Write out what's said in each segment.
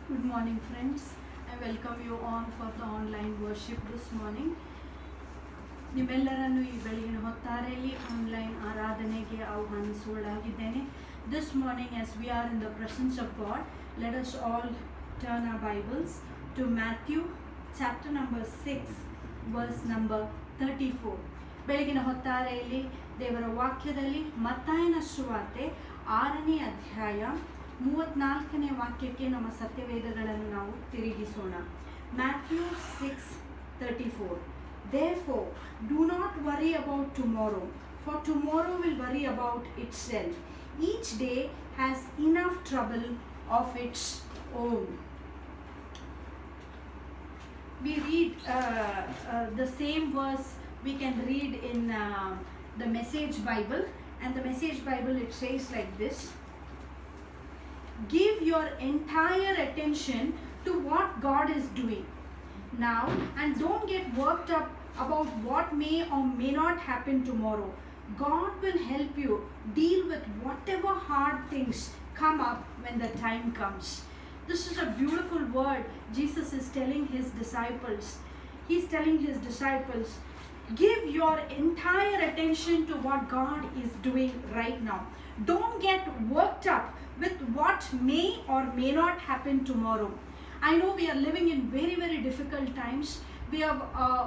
Good morning, friends. I welcome you all for the online worship this morning. ನಿಮ್ಮೆಲ್ಲರನ್ನು ಈ ಬೆಳಗಿನ ಹೊತ್ತಾರೆಯಲ್ಲಿ online ಆರಾಧನೆಗೆ ಆಹ್ವಾನಿಸುವುದಾಗಿದ್ದೇನೆ. This morning, as we are in the presence of God, let us all turn our Bibles to Matthew chapter number 6, verse number 34. ಬೆಳಗಿನ ಹೊತ್ತಾರೆಯಲ್ಲಿ ದೇವರ ವಾಕ್ಯದಲ್ಲಿ ಮತ್ತಾಯನ ಸುವಾರ್ತೆ 6ನೇ ಅಧ್ಯಾಯ 34ನೇ ವಾಕ್ಯಕ್ಕೆ ನಮ್ಮ ಸತ್ಯವೇದಗಳನ್ನು ನಾವು ತಿರುಗಿಸೋಣ. Matthew 6:34. Therefore, do not worry about tomorrow, for tomorrow will worry about itself. Each day has enough trouble of its own. We read the same verse we can read in the Message Bible, and the Message Bible, it says like this: give your entire attention to what God is doing now, and don't get worked up about what may or may not happen tomorrow. God will help you deal with whatever hard things come up when the time comes. This is a beautiful word Jesus is telling his disciples. He's telling his disciples, give your entire attention to what God is doing right now. Don't get worked up with what may or may not happen tomorrow. I know we are living in very, very difficult times. We have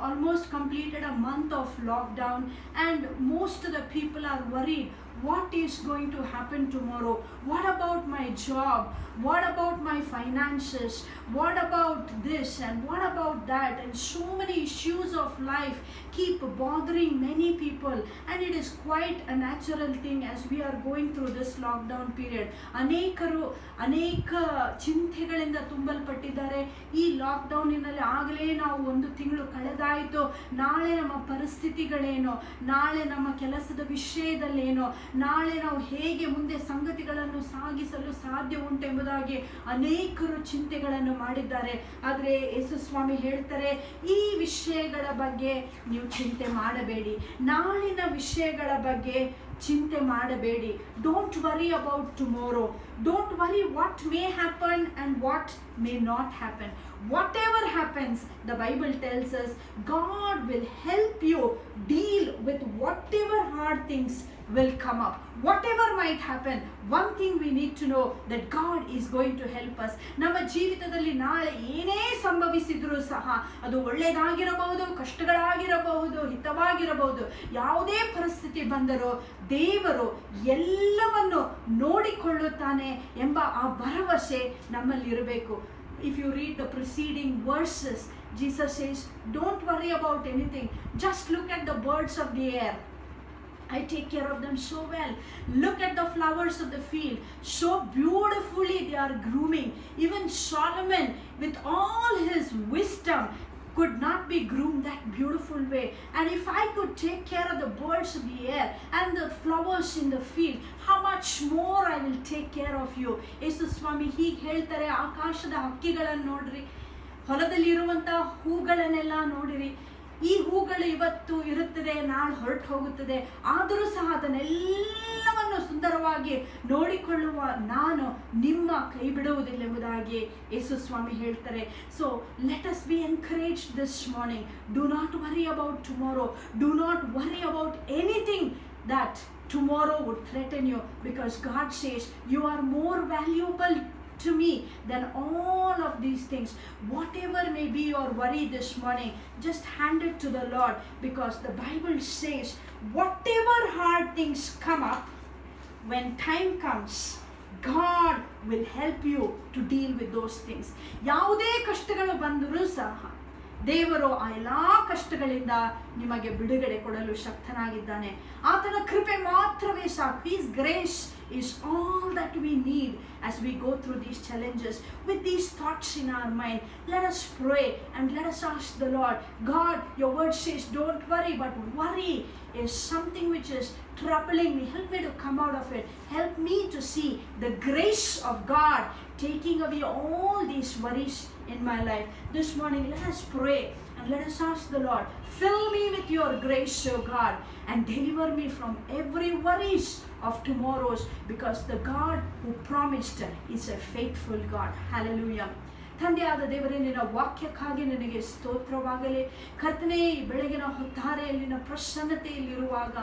almost completed a month of lockdown, and most of the people are worried. What is going to happen tomorrow? What about my job? What about my finances? What about this and what about that? And so many issues of life keep bothering many people, and it is quite a natural thing as we are going through this lockdown period. ಅನೇಕ ಚಿಂತೆಗಳಿಂದ ತುಂಬಲ್ಪಟ್ಟಿದ್ದಾರೆ. ಈ ಲಾಕ್ಡೌನಿನಲ್ಲಿ ಆಗಲೇ ನಾವು 1 ತಿಂಗಳು ಕಳೆದಾಯಿತು. ನಾಳೆ ನಮ್ಮ ಪರಿಸ್ಥಿತಿಗಳೇನೋ, ನಾಳೆ ನಮ್ಮ ಕೆಲಸದ ವಿಷಯದಲ್ಲೇನೋ, ನಾಳೆ ನಾವು ಹೇಗೆ ಮುಂದೆ ಸಂಗತಿಗಳನ್ನು ಸಾಗಿಸಲು ಸಾಧ್ಯ ಉಂಟೆಂಬುದಾಗಿ ಅನೇಕರು ಚಿಂತೆಗಳನ್ನು ಮಾಡಿದ್ದಾರೆ. ಆದರೆ ಯೇಸು ಸ್ವಾಮಿ ಹೇಳ್ತಾರೆ, ಈ ವಿಷಯಗಳ ಬಗ್ಗೆ ನೀವು ಚಿಂತೆ ಮಾಡಬೇಡಿ, ನಾಳಿನ ವಿಷಯಗಳ ಬಗ್ಗೆ ಚಿಂತೆ ಮಾಡಬೇಡಿ. Don't worry about tomorrow. Don't worry what may happen and what may not happen. Whatever happens, the Bible tells us God will help you deal with whatever hard things will come up. Whatever might happen, one thing we need to know, that God is going to help us. ನಮ್ಮ ಜೀವಿತದಲ್ಲಿ ನಾಳೆ ಏನೇ ಸಂಭವಿಸಿದರೂ ಸಹ ಅದು ಒಳ್ಳೆಯದಾಗಿರಬಹುದು, ಕಷ್ಟಗಳಾಗಿರಬಹುದು, ಹಿತವಾಗಿರಬಹುದು, ಯಾವುದೇ ಪರಿಸ್ಥಿತಿ ಬಂದರೂ ದೇವರು ಎಲ್ಲವನ್ನು ನೋಡಿಕೊಳ್ಳುತ್ತಾನೆ ಎಂಬ ಆ ಭರವಸೆ ನಮ್ಮಲ್ಲಿರಬೇಕು. If you read the preceding verses, Jesus says, don't worry about anything. Just look at the birds of the air. I take care of them so well. Look at the flowers of the field. So beautifully they are grooming. Even Solomon, with all his wisdom, could not be groomed that beautiful way. And if I could take care of the birds of the air and the flowers in the field, how much more I will take care of you. ಯೇಸು ಸ್ವಾಮಿ ಹೀಗೆ ಹೇಳ್ತಾರೆ, ಆಕಾಶದ ಹಕ್ಕಿಗಳನ್ನು ನೋಡ್ರಿ, ಹೊಲದಲ್ಲಿರುವಂಥ ಹೂಗಳನ್ನೆಲ್ಲ ನೋಡಿರಿ. ಈ ಹೂಗಳು ಇವತ್ತು ಇರುತ್ತದೆ, ನಾಳೆ ಹೊರಟು ಹೋಗುತ್ತದೆ, ಆದರೂ ಸಹ ಅದನ್ನೆಲ್ಲವನ್ನು ಸುಂದರವಾಗಿ ನೋಡಿಕೊಳ್ಳುವ ನಾನು ನಿಮ್ಮ ಕೈ ಬಿಡುವುದಿಲ್ಲ ಎಂಬುದಾಗಿ ಯೇಸು ಸ್ವಾಮಿ ಹೇಳ್ತಾರೆ. So let us be encouraged this morning. Do not worry about tomorrow. Do not worry about anything that tomorrow would threaten you, because God says you are more valuable to me than all of these things. Whatever may be your worry this morning, just hand it to the Lord, because the Bible says whatever hard things come up, when time comes, God will help you to deal with those things. ಯಾವುದೇ ಕಷ್ಟಗಳು ಬಂದರೂ ಸಹ ದೇವರು ಆ ಎಲ್ಲ ಕಷ್ಟಗಳಿಂದ ನಿಮಗೆ ಬಿಡುಗಡೆ ಕೊಡಲು ಶಕ್ತನಾಗಿದ್ದಾನೆ. ಆತನ ಕೃಪೆ ಮಾತ್ರವೇ ಸಾಕು. His grace is all that we need as we go through these challenges. With these thoughts in our mind, let us pray and let us ask the Lord, God, your word says don't worry, but worry is something which is troubling me. Help me to come out of it. Help me to see the grace of God taking away all these worries in my life. This morning, let us pray and let us ask the Lord, fill me with your grace, O God, and deliver me from every worries of tomorrows, because the God who promised is a faithful God. Hallelujah. ತಂದೆಯಾದ ದೇವರೇ, ನಿನ್ನ ವಾಕ್ಯಕ್ಕಾಗಿ ನಿನಗೆ ಸ್ತೋತ್ರವಾಗಲಿ. ಕರ್ತನೇ, ಈ ಬೆಳಗಿನ ಹೊತ್ತಾರೆಯಲ್ಲಿನ ಪ್ರಸನ್ನತೆಯಲ್ಲಿರುವಾಗ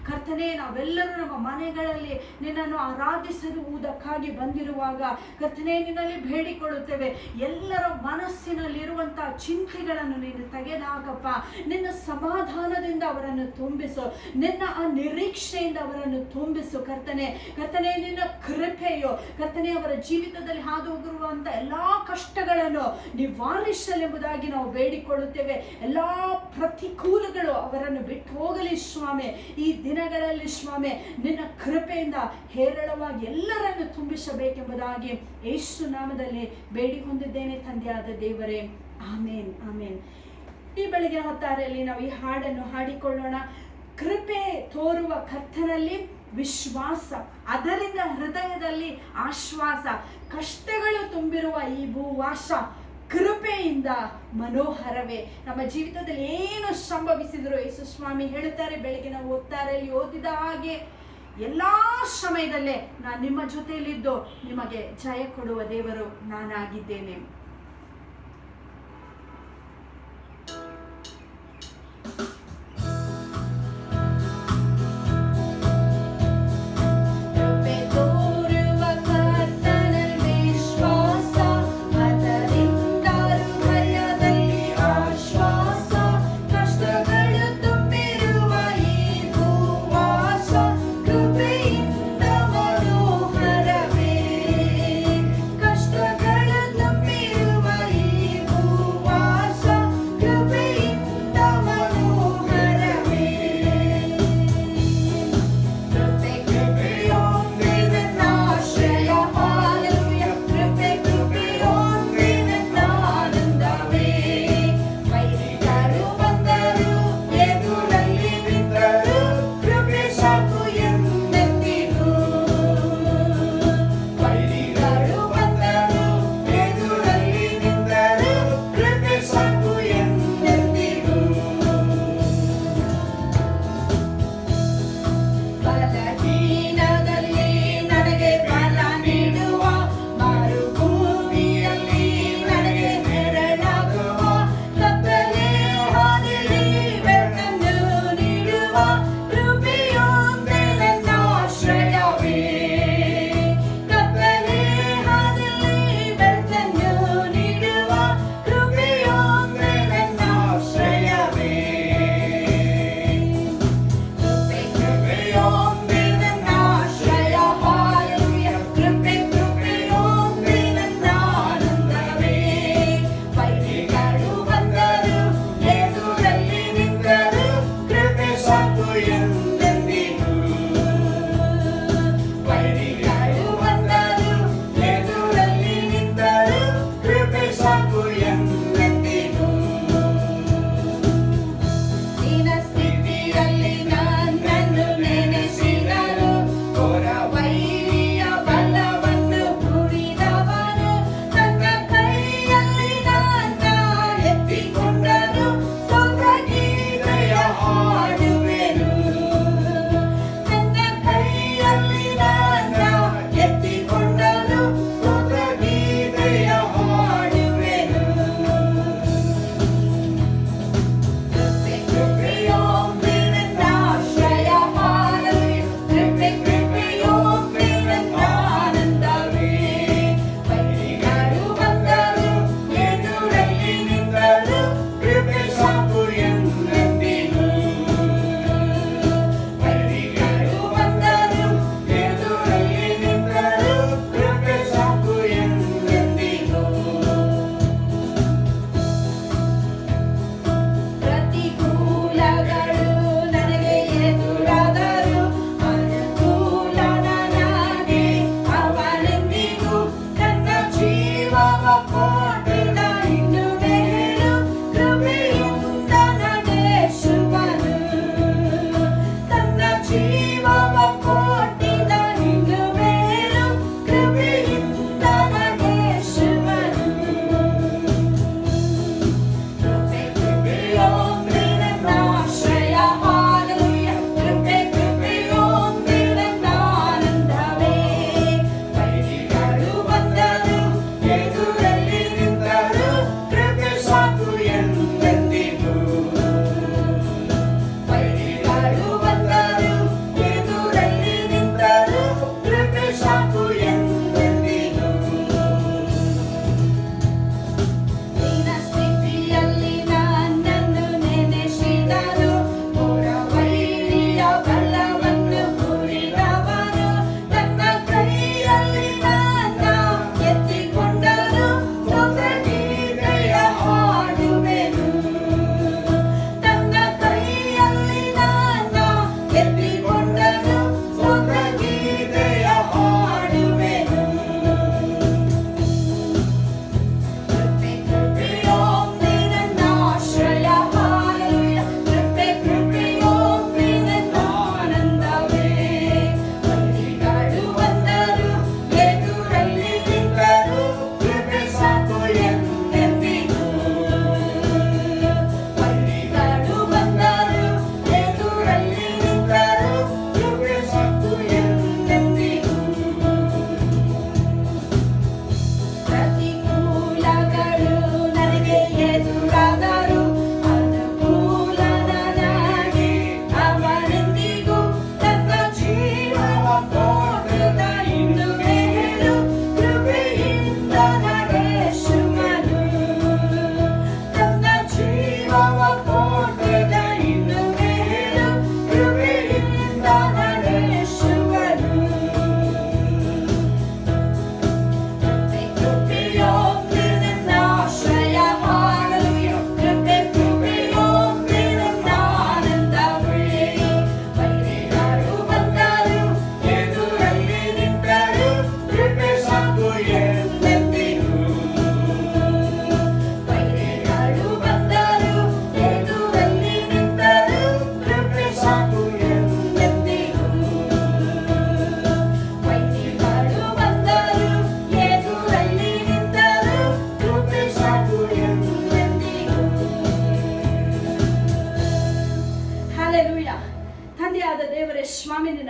ಕರ್ತನೇ, ನಾವೆಲ್ಲರೂ ನಮ್ಮ ಮನೆಗಳಲ್ಲಿ ನಿನ್ನನ್ನು ಆರಾಧಿಸುವುದಕ್ಕಾಗಿ ಬಂದಿರುವಾಗ ಕರ್ತನೇ, ನಿನ್ನಲ್ಲಿ ಬೇಡಿಕೊಳ್ಳುತ್ತೇವೆ. ಎಲ್ಲರ ಮನಸ್ಸಿನಲ್ಲಿರುವಂಥ ಚಿಂತೆಗಳನ್ನು ನೀನು ತೆಗೆದಾಕಪ್ಪ. ನಿನ್ನ ಸಮಾಧಾನದಿಂದ ಅವರನ್ನು ತುಂಬಿಸು, ನಿನ್ನ ಆ ನಿರೀಕ್ಷೆಯಿಂದ ಅವರನ್ನು ತುಂಬಿಸು ಕರ್ತನೇ. ಕರ್ತನೇ, ನಿನ್ನ ಕೃಪೆಯು ಕರ್ತನೇ ಅವರ ಜೀವಿತದಲ್ಲಿ ಹಾದು ಹೋಗಿರುವಂಥ ಎಲ್ಲ ಕಷ್ಟಗಳು ನಿವಾರಿಸಲೆಂಬುದಾಗಿ ನಾವು ಬೇಡಿಕೊಳ್ಳುತ್ತೇವೆ. ಎಲ್ಲಾ ಪ್ರತಿಕೂಲಗಳು ಅವರನ್ನು ಬಿಟ್ಟು ಹೋಗಲಿ ಸ್ವಾಮಿ. ಈ ದಿನಗಳಲ್ಲಿ ಸ್ವಾಮಿ, ನಿನ್ನ ಕೃಪೆಯಿಂದ ಹೇರಳವಾಗಿ ಎಲ್ಲರನ್ನು ತುಂಬಿಸಬೇಕೆಂಬುದಾಗಿ ಯೇಸು ನಾಮದಲ್ಲಿ ಬೇಡಿ ಹೊಂದಿದ್ದೇನೆ ತಂದೆಯಾದ ದೇವರೇ. ಆಮೇನ್, ಆಮೇನ್. ಈ ಬೆಳಗಿನ ಹೊತ್ತಾರೆಯಲ್ಲಿ ನಾವು ಈ ಹಾಡನ್ನು ಹಾಡಿಕೊಳ್ಳೋಣ. ಕೃಪೆ ತೋರುವ ಕರ್ತನಲ್ಲಿ ವಿಶ್ವಾಸ, ಅದರಿಂದ ಹೃದಯದಲ್ಲಿ ಆಶ್ವಾಸ. ಕಷ್ಟಗಳು ತುಂಬಿರುವ ಈ ಭೂವಾಸ ಕೃಪೆಯಿಂದ ಮನೋಹರವೇ. ನಮ್ಮ ಜೀವಿತದಲ್ಲಿ ಏನು ಸಂಭವಿಸಿದ್ರು ಯೇಸು ಸ್ವಾಮಿ ಹೇಳುತ್ತಾರೆ, ಬೆಳಗಿನ ಹೊತ್ತಾರೆಯಲ್ಲಿ ಓದಿದ ಹಾಗೆ ಎಲ್ಲಾ ಸಮಯದಲ್ಲೇ ನಾನು ನಿಮ್ಮ ಜೊತೆಯಲ್ಲಿದ್ದು ನಿಮಗೆ ಜಯ ಕೊಡುವ ದೇವರು ನಾನಾಗಿದ್ದೇನೆ. ಕಷ್ಟಗಳು ತುಂಬಿರುವ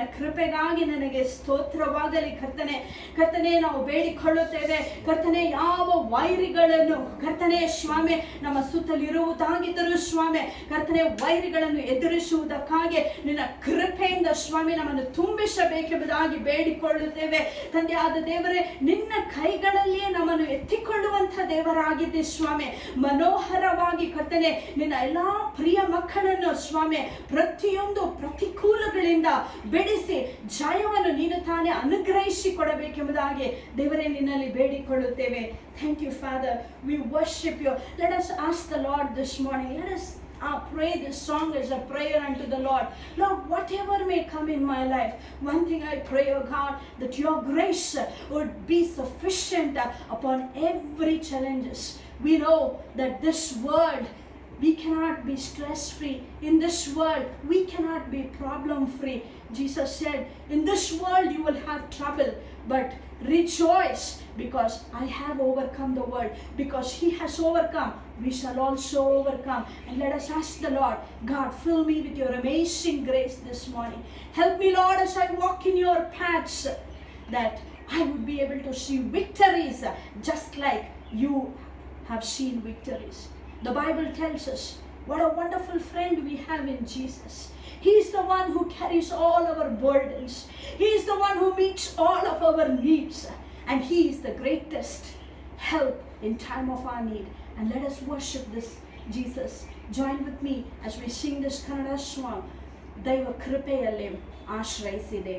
ನಿನ್ನ ಕೃಪೆಗಾಗಿ ನನಗೆ ಸ್ತೋತ್ರವಾಗಲಿ ಕರ್ತನೆ. ಕರ್ತನೆ, ನಾವು ಬೇಡಿಕೊಳ್ಳುತ್ತೇವೆ ಕರ್ತನೆ, ಯಾವ ವೈರಿಗಳನ್ನು ಕರ್ತನೆ ಸ್ವಾಮಿ ನಮ್ಮ ಸುತ್ತಲಿರುವುದಾಗಿದ್ದರೂ ಸ್ವಾಮಿ ಕರ್ತನೆ, ವೈರಿಗಳನ್ನು ಎದುರಿಸುವುದಕ್ಕಾಗಿ ನಿನ್ನ ಕೃಪೆಯಿಂದ ಸ್ವಾಮಿ ನಮ್ಮನ್ನು ತುಂಬಿಸಬೇಕೆಂಬುದಾಗಿ ಬೇಡಿಕೊಳ್ಳುತ್ತೇವೆ. ತಂದೆ ಆದ ದೇವರೇ, ನಿನ್ನ ಕೈಗಳಲ್ಲಿಯೇ ನಮ್ಮನ್ನು ಎತ್ತಿಕೊಳ್ಳುವಂಥ ದೇವರಾಗಿದ್ದೆ ಸ್ವಾಮಿ. ಮನೋಹರವಾಗಿ ಕರ್ತನೆ ನಿನ್ನ ಎಲ್ಲಾ ಪ್ರಿಯ ಮಕ್ಕಳನ್ನು ಸ್ವಾಮಿ ಪ್ರತಿಯೊಂದು ಪ್ರತಿಕೂಲಗಳಿಂದ ಬಿಡಿಸಿ ಜಯವನ್ನು ನೀನು ತಾನೇ ಅನುಗ್ರಹಿಸಿ ಕೊಡಬೇಕೆಂಬುದಾಗಿ ದೇವರೇ ನಿನ್ನಲ್ಲಿ ಬೇಡಿಕೊಳ್ಳುತ್ತೇವೆ. Thank you, Father. We worship you. Let us ask the Lord this morning. Let us pray this song as a prayer unto the Lord. Lord, whatever may come in my life, one thing I pray, oh God, that your grace would be sufficient upon every challenges. We know that this world, we cannot be stress-free. In this world, we cannot be problem-free. Jesus said, in this world you will have trouble, but rejoice because I have overcome the world. Because he has overcome, we shall also overcome. And let us ask the Lord, God, fill me with your amazing grace this morning. Help me, Lord, as I walk in your paths, that I would be able to see victories just like you have seen victories. The Bible tells us what a wonderful friend we have in Jesus. He is the one who carries all our burdens. He is the one who meets all of our needs. And he is the greatest help in time of our need. And let us worship this Jesus. Join with me as we sing this Kannada song. Daiva kripeyalli ಆಶ್ರಯಿಸಿದೆ.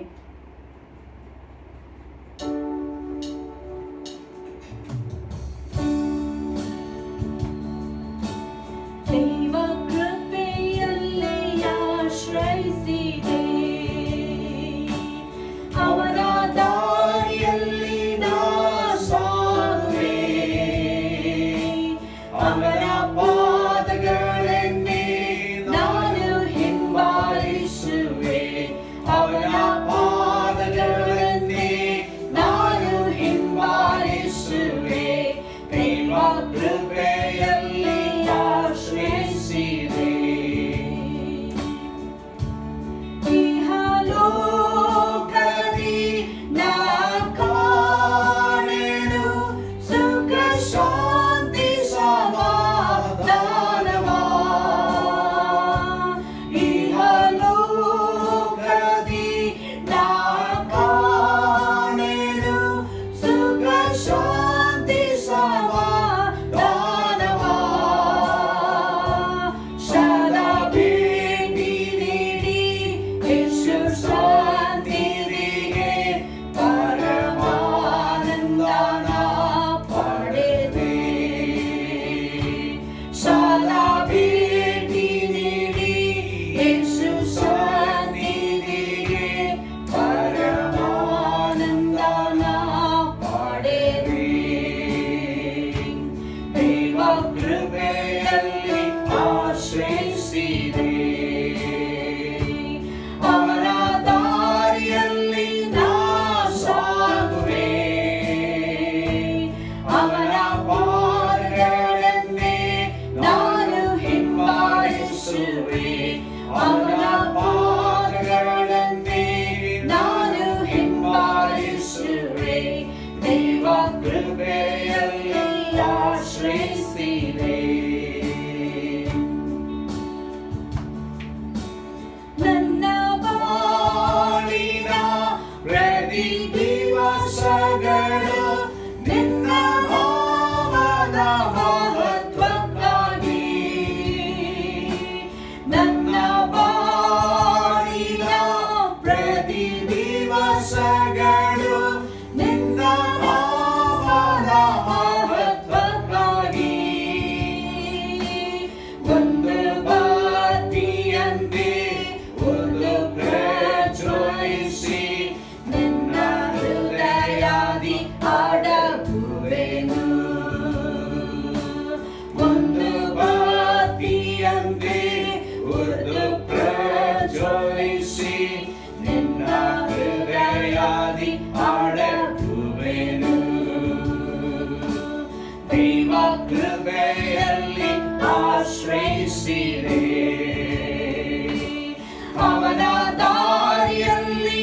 ಅವನ ದಾರಿಯಲ್ಲಿ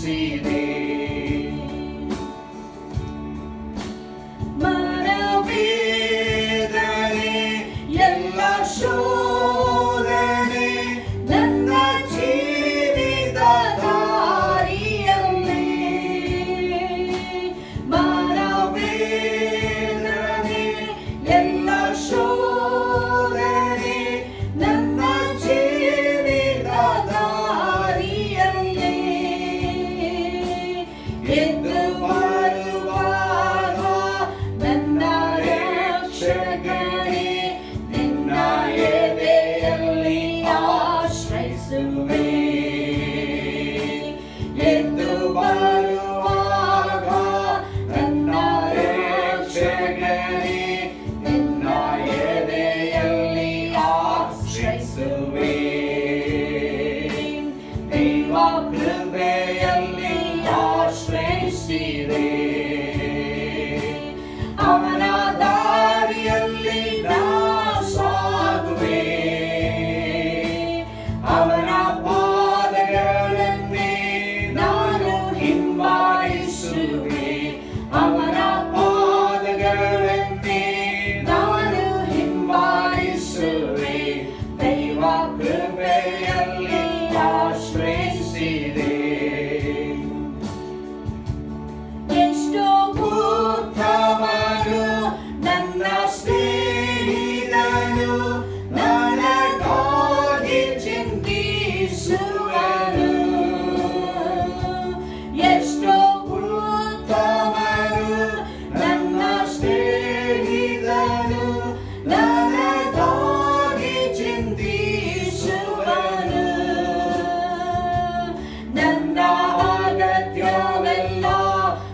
ಆಶ್ರಯಿಸಿದೆ. ಮನವೇದನೆ ಎಲ್ಲ ಶೋಧನೆ ನನ್ನ ಜೀವಿತ ದಾರಿಯಲ್ಲಿ. ಮನವೇದನೆ ಎಲ್ಲ ಶೋಧನೆ ನನ್ನ ಜೀವಿತ ದಾರಿಯಲ್ಲಿ. ಎದ್ದು ಬರುವಾಗ ನನ್ನ ರಕ್ಷಕನೇ ನಿನ್ನ ಎದೆಯಲ್ಲಿ ಆಶ್ರಯಿಸುವೆ. ಎದ್ದು ಬರುವಾಗ ನನ್ನ ರಕ್ಷಕನೇ ನಿನ್ನ ಎದೆಯಲ್ಲಿ ಆಶ್ರಯಿಸುವೆ. ದೈವ ಕೃಪೆಯಲ್ಲಿ ಆಶ್ರಯಿಸಿದೆ. ಅವನ ದಾರಿಯಲ್ಲಿ ನಾ ಸಾಗುವೆ. ಅವನ ಪಾದಗಳನ್ನೇ ನಾನು ಹಿಂಬಾಲಿಸುವೆ. ಅವನ ಪಾದಗಳನ್ನೇ ನಾನು ಹಿಂಬಾಲಿಸುವೆ. ದೈವ ಕೃಪೆಯಲ್ಲಿ ಆಶ್ರಯಿಸಿದೆ. ಎಷ್ಟೋ ಉತ್ತಮನು ನನ್ನ ಸ್ನೇಹಿತನು ನನಗಾಗಿ ಚಿಂತಿಸುವನು. ಎಷ್ಟೋ ಉತ್ತಮನು ನನ್ನ ಸ್ನೇಹಿತನು ನನಗಾಗಿ ಚಿಂತಿಸುವನು. ನನ್ನ ಅಗತ್ಯವೆಲ್ಲ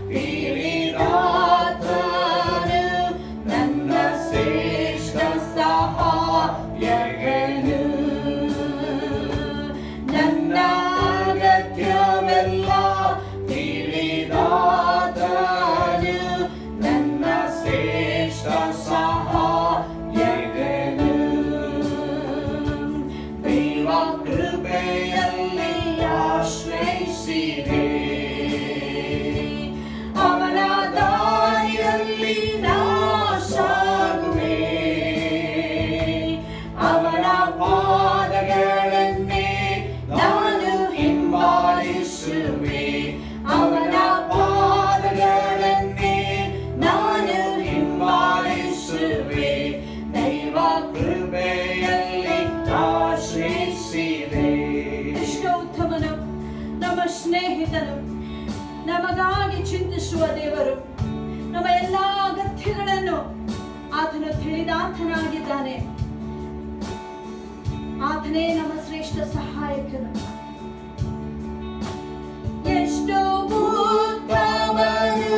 ತಿಳಿದಾತನು ನನ್ನ ಶ್ರೇಷ್ಠ ಸಹಾಯಕನು. ನನ್ನ ಅಗತ್ಯವೆಲ್ಲ ತಿಳಿದಾತನು ನನ್ನ ಶ್ರೇಷ್ಠ ಸಹಾಯಕನು. ದೈವ ಕೃಪೆಯಲ್ಲಿ ಆಶ್ರಯಿಸಿದೆ. ಅವನ ದಾರಿಯಲ್ಲಿ ನಾ ಸಾಗುವೆ. ಅವನ ಪಾದಗಳನ್ನೇ ನಾನು ಹಿಂಬಾಲಿಸುವೆ. ಅವನ ಪಾದಗಳನ್ನೇ ನಾನು ಹಿಂಬಾಲಿಸುವೆ. ದೈವ ಕೃಪೆಯಲ್ಲಿ ಆಶ್ರಯಿಸಿದೆ. ಎಷ್ಟೋ ಉತ್ತಮನು ನಮ್ಮ ಸ್ನೇಹಿತನು, ನಮಗಾಗಿ ಚಿಂತಿಸುವ ದೇವರು. ನಮ್ಮ ಎಲ್ಲ ಅಗತ್ಯಗಳನ್ನು ಆತನು ತಿಳಿದಾತನಾಗಿದ್ದಾನೆ. ಆತನೇ ನಮ್ಮ ಶ್ರೇಷ್ಠ ಸಹಾಯಕನು. ಎಷ್ಟೋ ಉತ್ತಮನು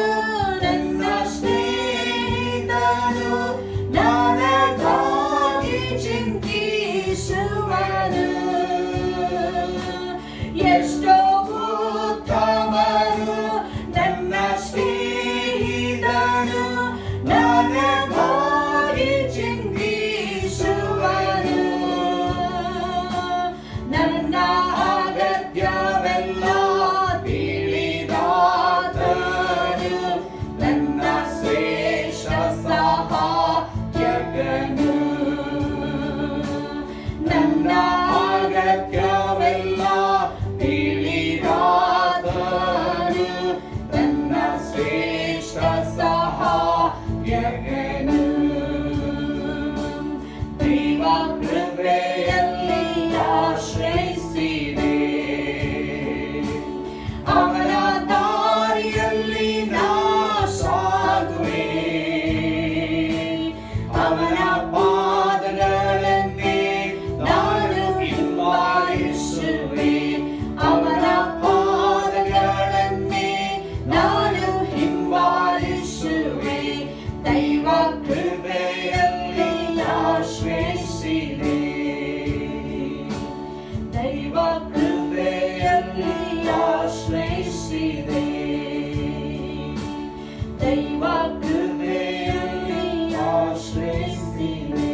ನನ್ನ ಸ್ನೇಹಿತನು ನನಗಾಗಿ ಚಿಂತಿಸುವನು. ಎಷ್ಟೋ ಉತ್ತಮನು ನನ್ನ ಸ್ನೇಹಿತನು ನನಗಾಗಿ ಚಿಂತಿಸುವನು. ನನ್ನ ಅಗತ್ಯವೆಲ್ಲ ತಿಳಿದಾತನು ನನ್ನ ಶ್ರೇಷ್ಠ ಸಹಾಯಕನು. ನನ್ನ ಅಗತ್ಯವೆಲ್ಲ ತಿಳಿದಾತನು ನನ್ನ ಶ್ರೇಷ್ಠ ಸಹಾಯಕನು. ದೈವ ಕೃಪೆಯಲ್ಲಿ ಆಶ್ರಯಿಸಿದೆ. ಅವನ ದಾರಿಯಲ್ಲಿ ನಾ ಸಾಗುವೆ. ಅವನ ಪಾದಗಳನ್ನೇ ನಾನು ಹಿಂಬಾಲಿಸುವೆ. ಅವನ ಪಾದಗಳನ್ನೇ ನಾನು ಹಿಂಬಾಲಿಸುವೆ. ದೈವ ಕೃಪೆಯಲ್ಲಿ ಆಶ್ರಯಿಸಿದೆ. ದೈವ ಕೃಪೆಯಲ್ಲಿ ಆಶ್ರಯಿಸಿದೆ. ದೈವ ಕೃಪೆಯಲ್ಲಿ ಆಶ್ರಯಿಸಿದೆ.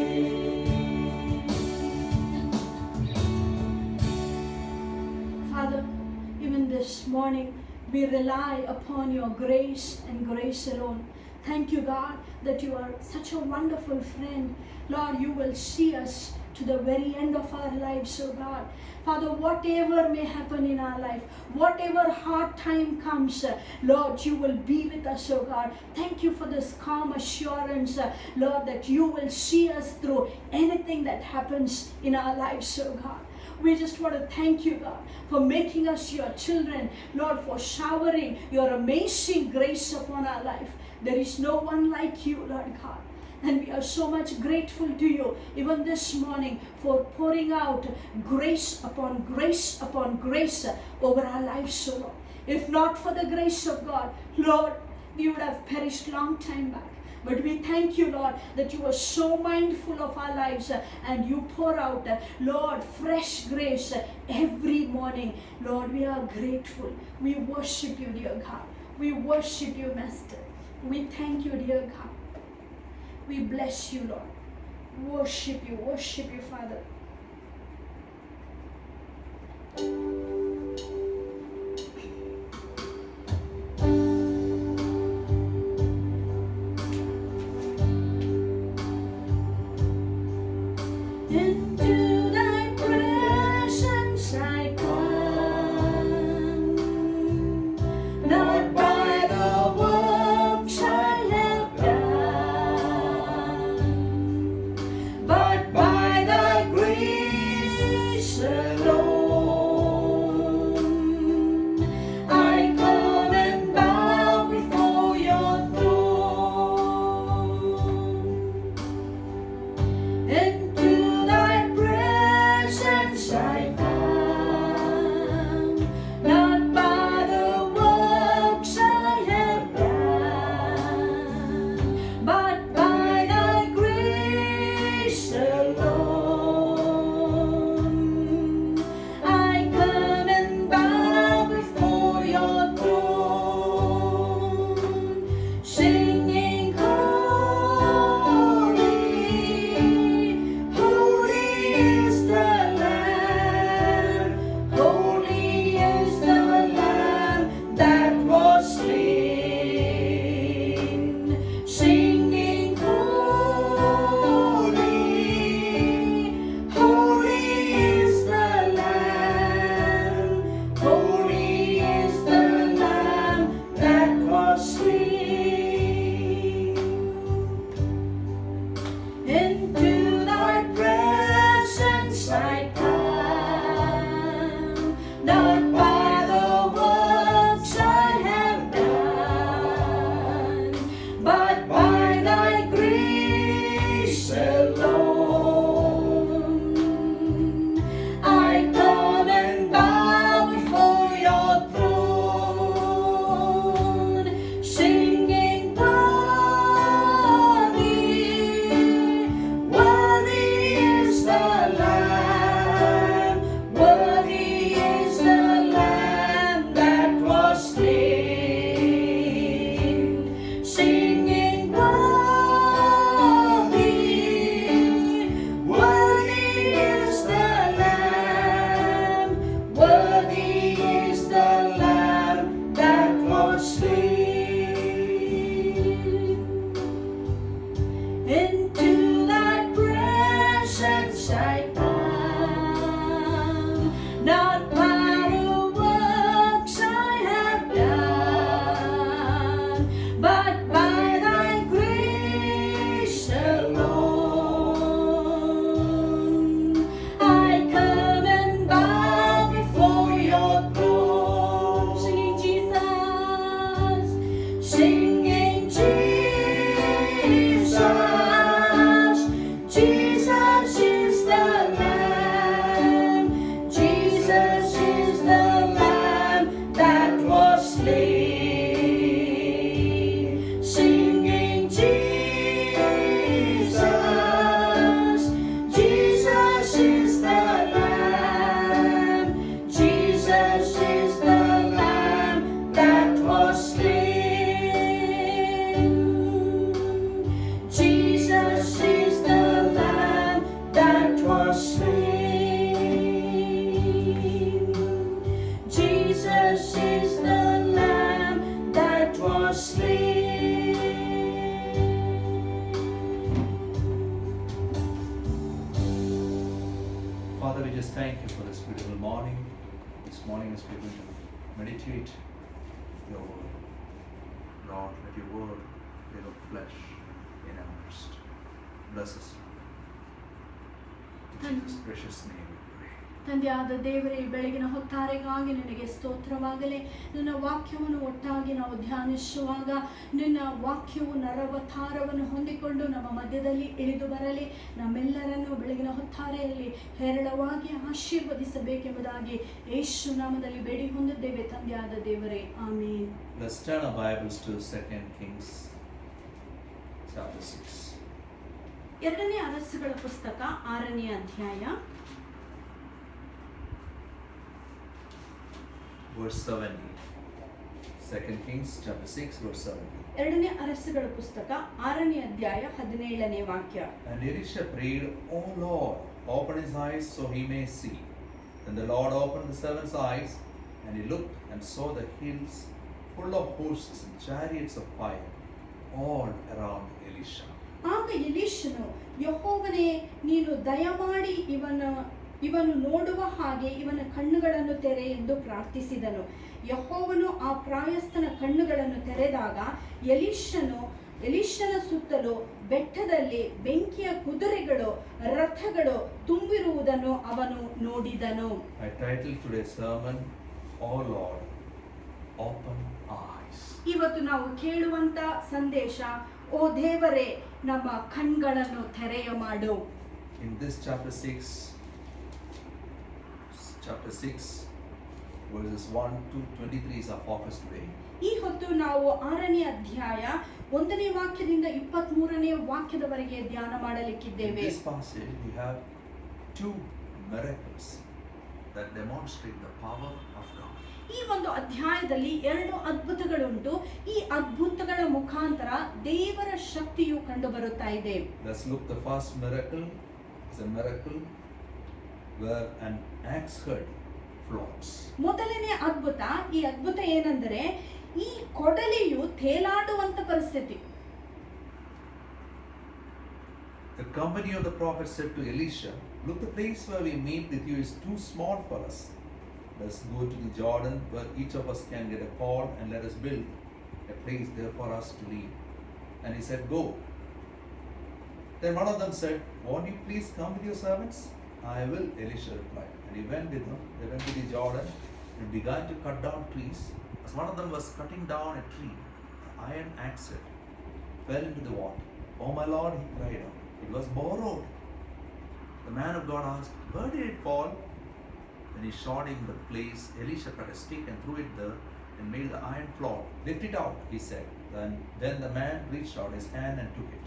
Father, even this morning We rely upon your grace and grace alone. Thank you, God, that you are such a wonderful friend. Lord, you will see us to the very end of our lives, oh God. Father, whatever may happen in our life, whatever hard time comes, Lord, you will be with us, oh God. Thank you for this calm assurance, Lord, that you will see us through anything that happens in our lives, oh God. We just want to thank you, God, for making us your children. Lord, for showering your amazing grace upon our life. There is no one like you, Lord God. And we are so much grateful to you, even this morning, for pouring out grace upon grace upon grace over our lives, O Lord. If not for the grace of God, Lord, we would have perished long time back. But we thank you, Lord, that you are so mindful of our lives and you pour out, Lord, fresh grace every morning. Lord, we are grateful. We worship you, dear God. We worship you, Master. We thank you, dear God. We bless you, Lord. Worship you, Father. Into thy presence I come, not by the works I have done, but by thy grace alone. you for this beautiful morning. This morning as we will meditate your word. Lord, let your word be of flesh in our midst. Bless us. In Jesus' precious name we pray. ತಂದೆಯಾದ ದೇವರೇ, ಬೆಳಗಿನ ಹೊತ್ತಾರೆಗಾಗಿ ನಿನಗೆ ಸ್ತೋತ್ರವಾಗಲಿ. ನಿನ್ನ ವಾಕ್ಯವನ್ನು ಒಟ್ಟಾಗಿ ನಾವು ಧ್ಯಾನಿಸುವಾಗ ನಿನ್ನ ವಾಕ್ಯವು ನರವತಾರವನ್ನು ಹೊಂದಿಕೊಂಡು ನಮ್ಮ ಮಧ್ಯದಲ್ಲಿ ಇಳಿದು ಬರಲಿ. ನಮ್ಮೆಲ್ಲರನ್ನು ಬೆಳಗಿನ ಹೊತ್ತಾರೆಯಲ್ಲಿ ಹೇರಳವಾಗಿ ಆಶೀರ್ವದಿಸಬೇಕೆಂಬುದಾಗಿ ಯೇಸು ನಾಮದಲ್ಲಿ ಬೇಡಿ ಹೊಂದಿದ್ದೇವೆ ತಂದೆಯಾದ ದೇವರೇ, ಆಮೇನ್. Let's turn our Bibles to 2 Kings chapter 6. ಎರಡನೇ ಅರಸುಗಳ ಪುಸ್ತಕ 6ನೇ ಅಧ್ಯಾಯ verse 17. 2 Kings chapter 6 verse 17. ಎರಡನೇ ಅರಸುಗಳ ಪುಸ್ತಕ 6ನೇ ಅಧ್ಯಾಯ 17ನೇ ವಾಕ್ಯ. And Elisha prayed, O Lord, open his eyes so he may see. Then the Lord opened the servant's eyes, and he looked and saw the hills full of horses and chariots of fire all around Elisha. ಆಗ ಎಲೀಷನು, ಯೆಹೋವನೇ, ನೀನು ದಯಮಾಡಿ ಇವನು ನೋಡುವ ಹಾಗೆ ಇವನ ಕಣ್ಣುಗಳನ್ನು ತೆರೆ ಎಂದು ಪ್ರಾರ್ಥಿಸಿದನು. ಯೆಹೋವನು ಆ ಪ್ರಾಯಸ್ಥನ ಕಣ್ಣುಗಳನ್ನು ತೆರೆದಾಗ ಎಲೀಷನ ಸುತ್ತಲೂ ಬೆಟ್ಟದಲ್ಲಿ ಬೆಂಕಿಯ ಕುದುರೆಗಳು, ರಥಗಳು ತುಂಬಿರುವುದನ್ನು ಅವನು ನೋಡಿದನು. I titled today's sermon, O Lord, open eyes. ಇವತ್ತು ನಾವು ಕೇಳುವಂತ ಸಂದೇಶ, ಓ ದೇವರೇ, ನಮ್ಮ ಕಣ್ಗಳನ್ನು ತೆರೆಯ ಮಾಡು. In this chapter 6 verses 1 to 23 is our focus today. ಈ ಹೊತ್ತು ನಾವು 6ನೇ ಅಧ್ಯಾಯ 1ನೇ ವಾಕ್ಯದಿಂದ 23ನೇ ವಾಕ್ಯದವರೆಗೆ ಧ್ಯಾನ In ಮಾಡಲಿಕ್ಕಿದ್ದೇವೆ. this passage we have two miracles that demonstrate the power of God. ಈ ಒಂದು ಅಧ್ಯಾಯದಲ್ಲಿ 2 ಅದ್ಭುತಗಳುಂಟು. ಈ ಅದ್ಭುತಗಳ ಮುಖಾಂತರ ದೇವರ ಶಕ್ತಿಯು ಕಂಡು ಬರುತ್ತಾ ಇದೆ. Let's look. The first miracle is a miracle where an axe head floats. ಮೊದಲನೇ ಅದ್ಭುತ, ಈ ಅದ್ಭುತ ಏನೆಂದರೆ ಈ ಕೊಡಲಿಯು ತೇಲಾಡುವಂತ ಪರಿಸ್ಥಿತಿ. The company of the prophet said to Elisha, look, the place where we meet with you is too small for us. Let's go to the Jordan where each of us can get a pole, and let us build a place there for us to live. And he said, go. Then one of them said, won't you please come with your servants? I will, Elisha replied. And he went with them. They went to the Jordan and began to cut down trees. As one of them was cutting down a tree, the iron axe head fell into the water. Oh my Lord, he cried out. It was borrowed. The man of God asked, where did it fall? Then he showed him the place. Elisha cut a stick and threw it there and made the iron float. Lift it out, he said. Then the man reached out his hand and took it.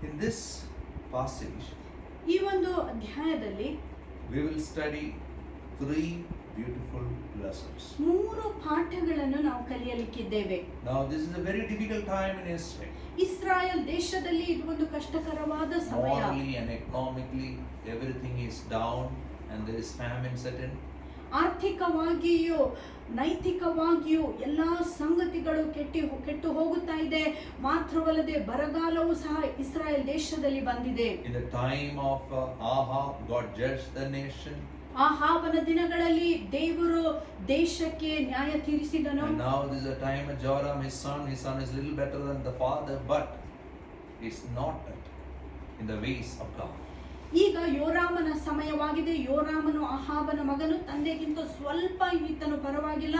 In this passage, ಈ ಒಂದು ಅಧ್ಯಾಯದಲ್ಲಿ we will study 3 beautiful lessons. 3 ಪಾಠಗಳನ್ನು ನಾವು ಕಲಿಯಲಿಕ್ಕಿದ್ದೇವೆ. Now this is a very difficult time in Israel. Israel ದೇಶದಲ್ಲಿ ಇದು ಒಂದು ಕಷ್ಟಕರವಾದ ಸಮಯ. Morally and economically everything is down and there is famine set in. ಆರ್ಥಿಕವಾಗಿಯೂ ನೈತಿಕವಾಗಿಯೂ ಎಲ್ಲಾ ಸಂಗತಿಗಳು ಕೆಟ್ಟು ಹೋಗುತ್ತಾ ಇದೆ. ಮಾತ್ರವಲ್ಲದೆ ಬರಗಾಲವೂ ಸಹ ಇಸ್ರಾಯೇಲ್ ದೇಶದಲ್ಲಿ ಬಂದಿದೆ. In the time of Ahab, God judged the nation. ಆಹಾಬನ ದಿನಗಳಲ್ಲಿ ದೇವರು ದೇಶಕ್ಕೆ ನ್ಯಾಯ ತೀರಿಸಿದನು. And now this is a time of Joram, his son is a little better than the father, but he's not in the ways of God. ಈಗ ಯೋರಾಮನ ಸಮಯವಾಗಿದೆ. ಯೋರಾಮನು ಆಹಾಬನ ಮಗನು, ತಂದೆಗಿಂತ ಸ್ವಲ್ಪ ಈತನು ಪರವಾಗಿಲ್ಲ,